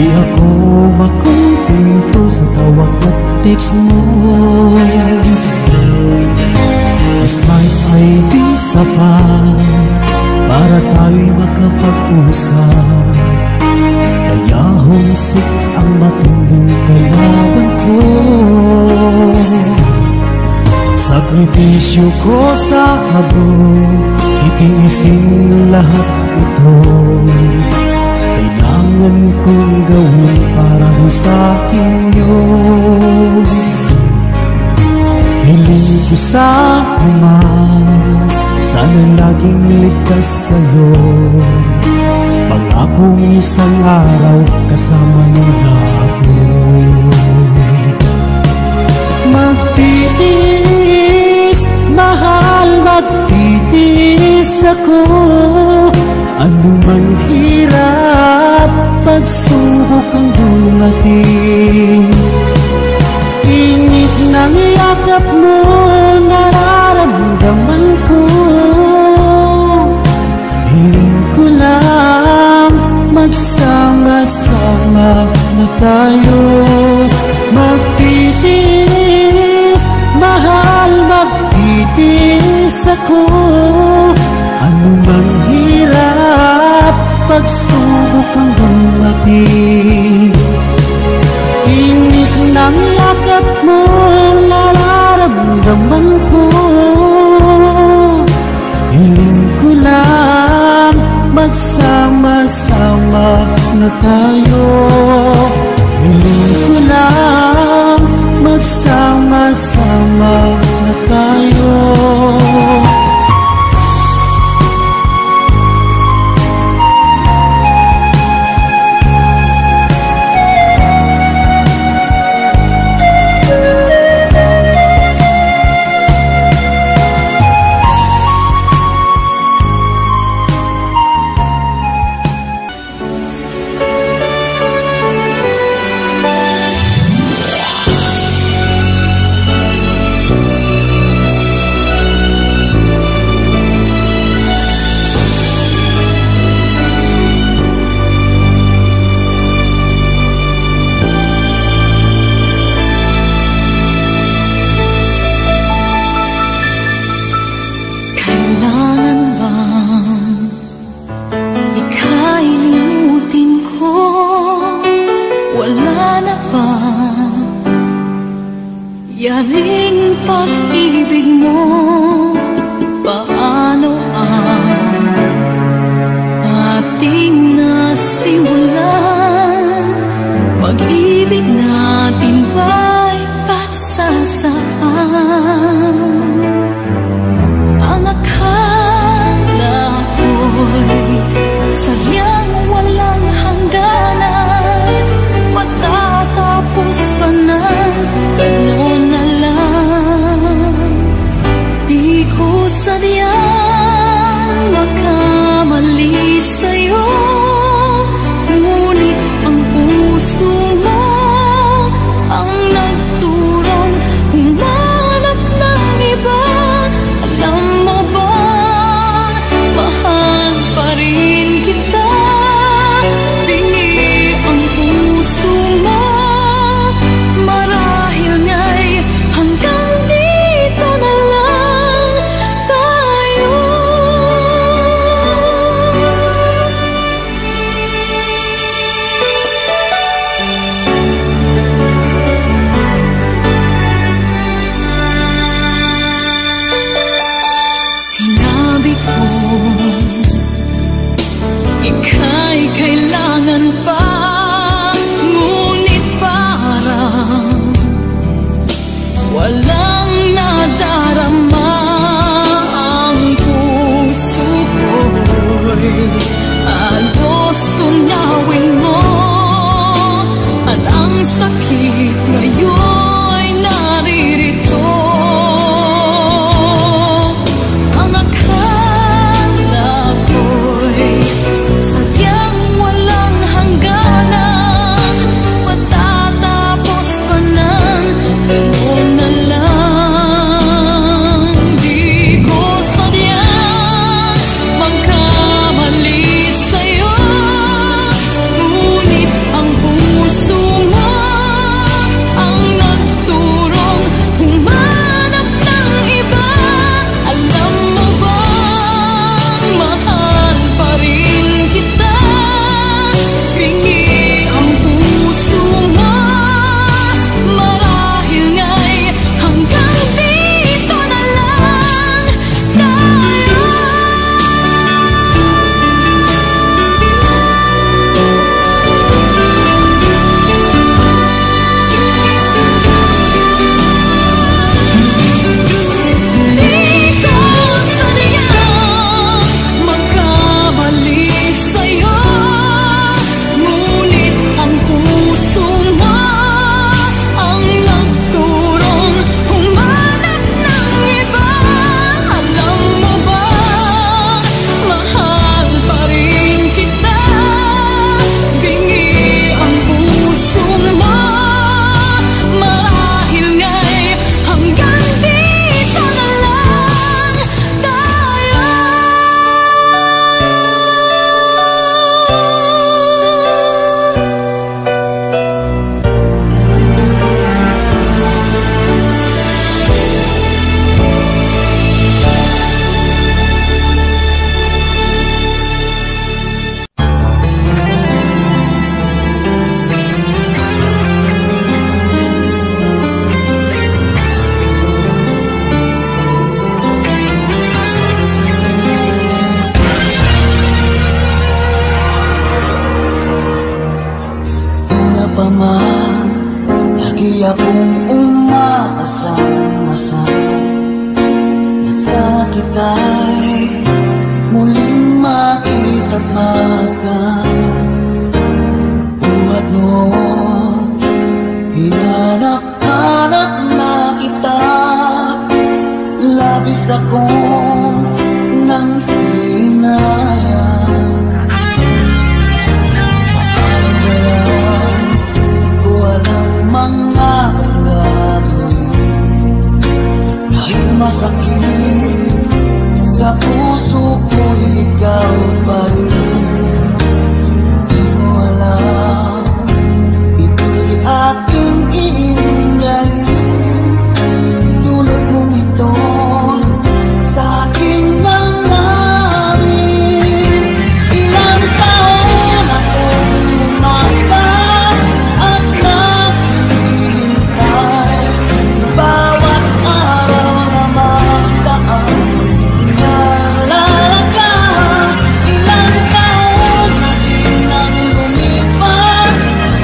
Di ako makontento sa tawag at text mo. Despite ay di sapat para tayo'y makapag-usap, kaya homesick ang matulong kalaban ko. Sakripisyo ko sa habog, itiisin lahat ito. Kailangan kong gawin para sa inyo. Hiling ko sa Ama, sana laging ligtas kayo. Pangakong isang araw kasama niyo na ako. Magtitiis, mahal, magtitiis ako. Ano man hirap, pagsubok ang dumating. Init ng yakap mo, nararamdaman ko. Hiling ko lang, magsama-sama na tayo. Magtitiis, mahal, magtitiis ako. Ano man hirap, pagsubok ang dumating. Init ng yakap mo, nararamdaman ko. Hiling ko lang, magsama-sama na tayo. Hiling ko lang, magsama-sama na tayo. Yaring pag-ibig mo, paano ang ating nasimulan? Pag-ibig natin ba'y pagsasaan? Ang akala ko'y sadyang walang hangganan, matatapos pa na gano'n na lang. Di ko sadyang makamali sa'yo, ngunit ang puso mo ang nagturong humanap ng iba. Alam mo ba, mahal pa rin kita. Bingi ang puso mo, marami akong umaasang-asang na sana kita'y muling makita't magkabuhat noon. Hinanak-hanak na kita, labis akong nang hinayang. Paano ba yan? Di ko alam mga gagawin. Kahit masakit sa puso ko, ikaw pa rin. Di mo alam, ito'y aking iingayin. Tulad mong ito sa aking damdamin. Ilang taon akong umasa at naghihintay. Bawat araw na magdaan, inaalala ka. Ilang taon na din ang lumipas,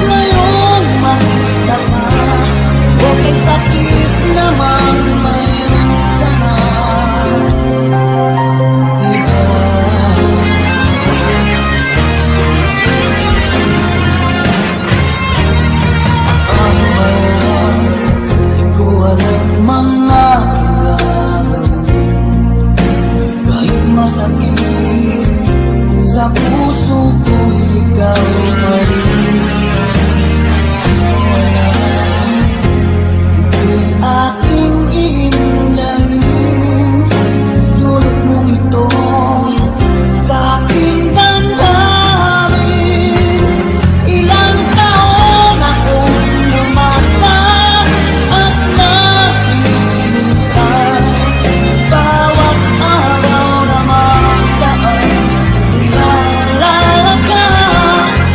ngayon makita ka. Okay, sakit naman, mayroon ka na iba. Ano ba yan? Di ko alam mga gagawin. Kahit masakit sa puso ko, ikaw pa rin. Di mo alam, ito'y aking iingayin. Tulad mong ito sa aking damdamin. Ilang taon akong umasa at naghihintay. Bawat araw na magdaan, inaalala ka.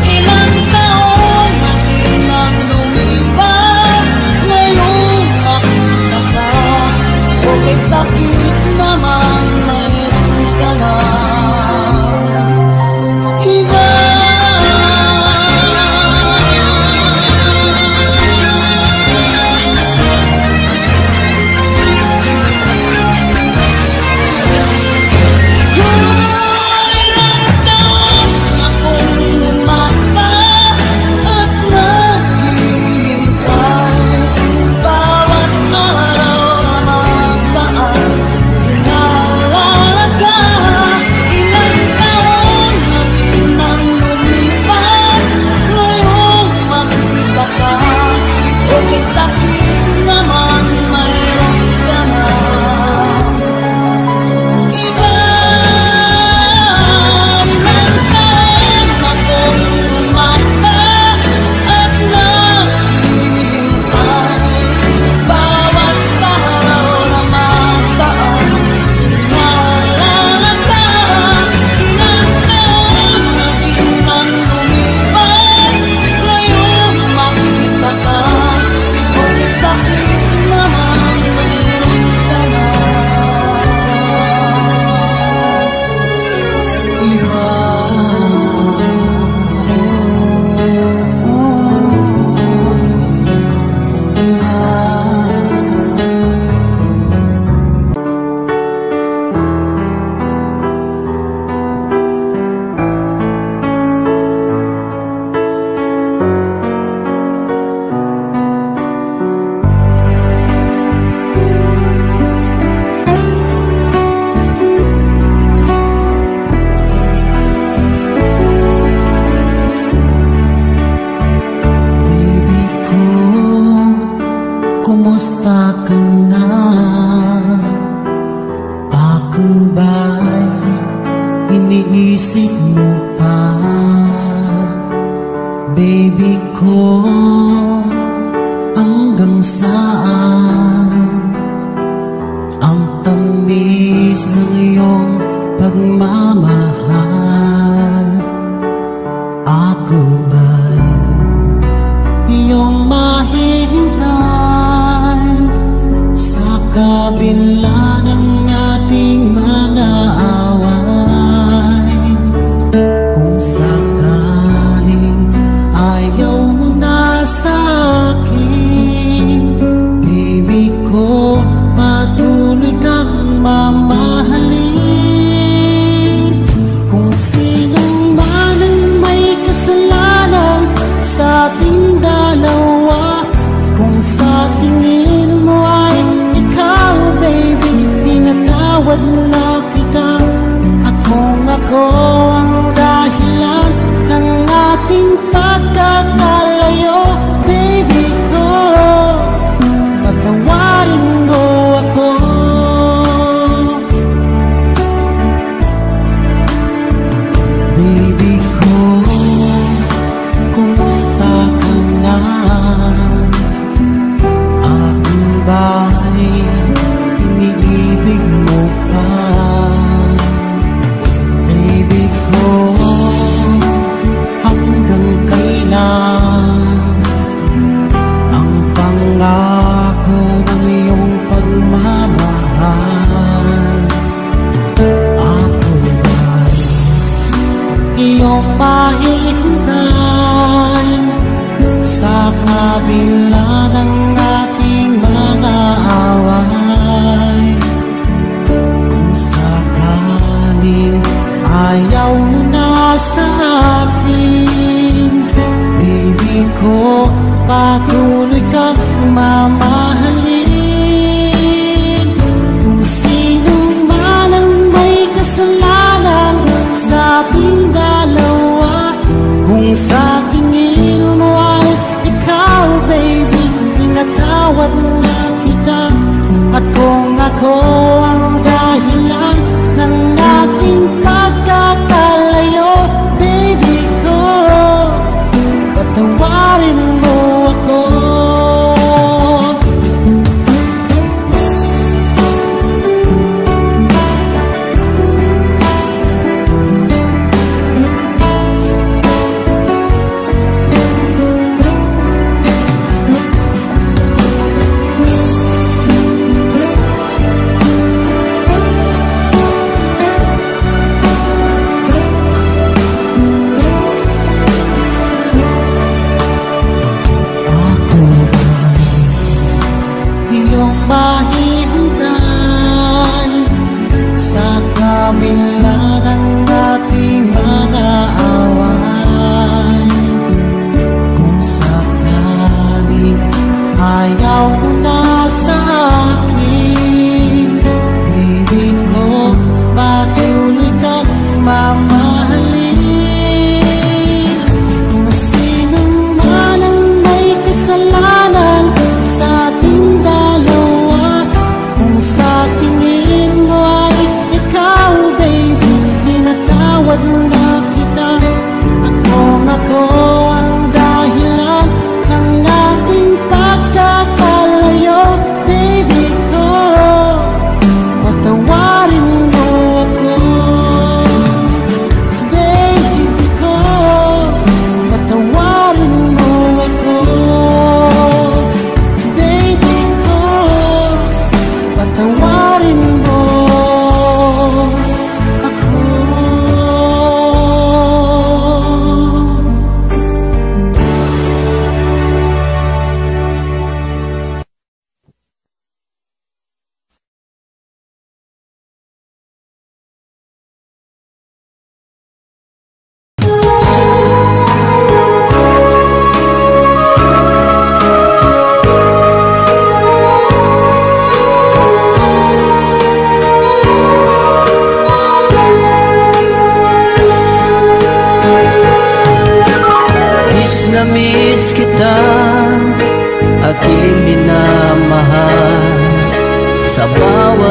Ilang taon na din ang lumipas, ngayon makita ka. Okay, sakit naman, mayroon ka na iba. Ilang taon akong umasa at naghihintay. Bawat araw na magdaan, inaalala ka. Ilang taon na din ang lumipas, ngayon makita ka. Okay, sakit naman, mayroon ka na iba. Ilang taon akong umasa at naghihintay. Bawat araw na magdaan, inaalala ka. Ilang taon na din ang lumipas, ngayon makita ka. Okay, sakit naman, mayroon ka na iba. Baby ko, kumusta ka na? Ako ba'y iniisip mo pa? Baby ko, hanggang saan ang tamis ng iyong pagmamahal? Ako ba'y iyong mahihintay sa kabila ng ating mga away? Kung sakaling ayaw mo na sa akin,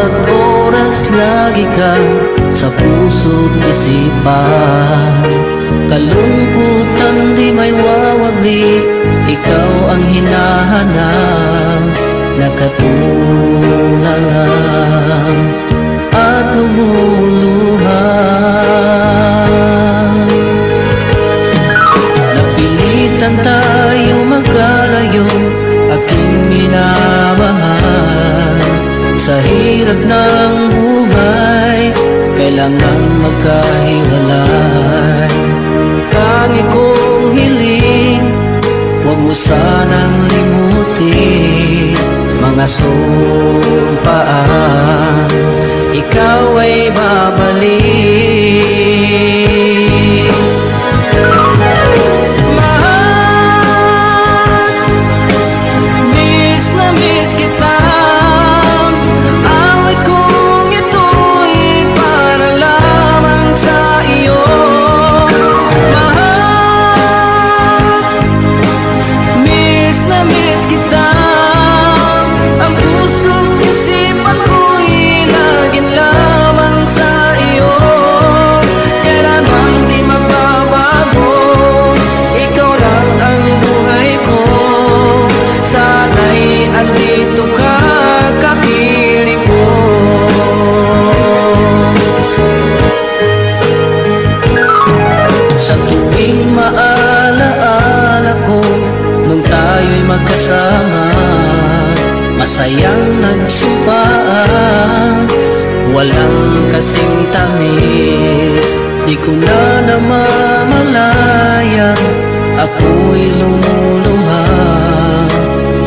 bawat oras lagi ka sa puso't isipan. Kalungkutan di may wawaglit, ikaw ang hinahanap, nakatulala at lumuluha. Napilitan tayo magkalayo, aking minamahal. Sa hirap ng buhay, kailangan magkahiwalay. Tangi kong hiling, huwag mo sanang limutin mga sumpaan, ikaw ay babalik. Mahal, miss na miss kita. Awit kong ito'y para lamang sa iyo. Mahal, miss na miss kita. Ang puso't isipan ko'y laging lamang sa iyo. Kailanman di magbabago, ikaw lang ang buhay ko. Sana'y andito ka, kapiling ko. Sa tuwing maalaala ko nung tayo'y magkasama, masayang nagsumpaan, walang kasing tamis. Di ko na namamalayan, ako'y lumuluha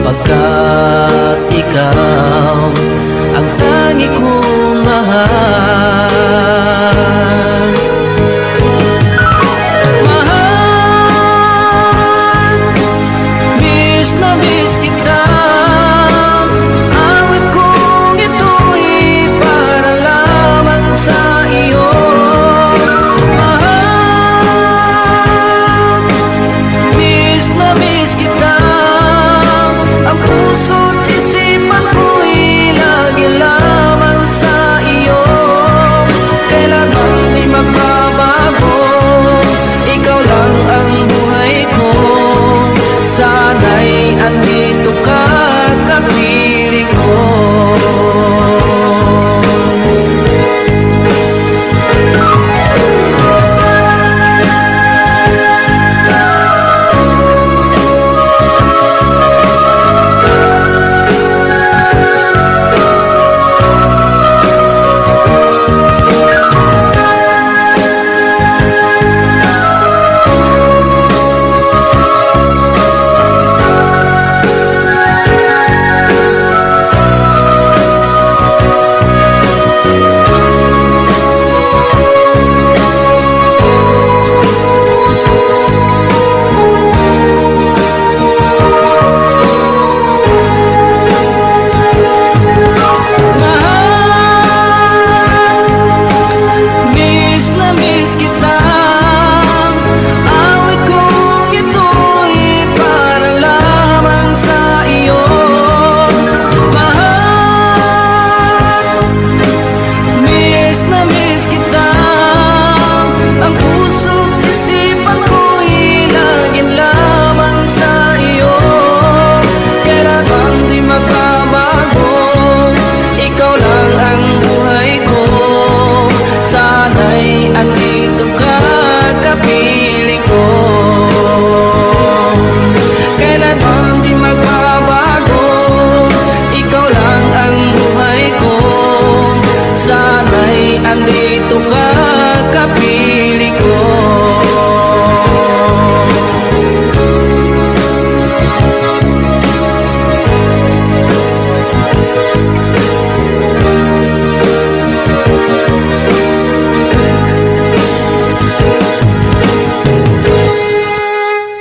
pagkat ikaw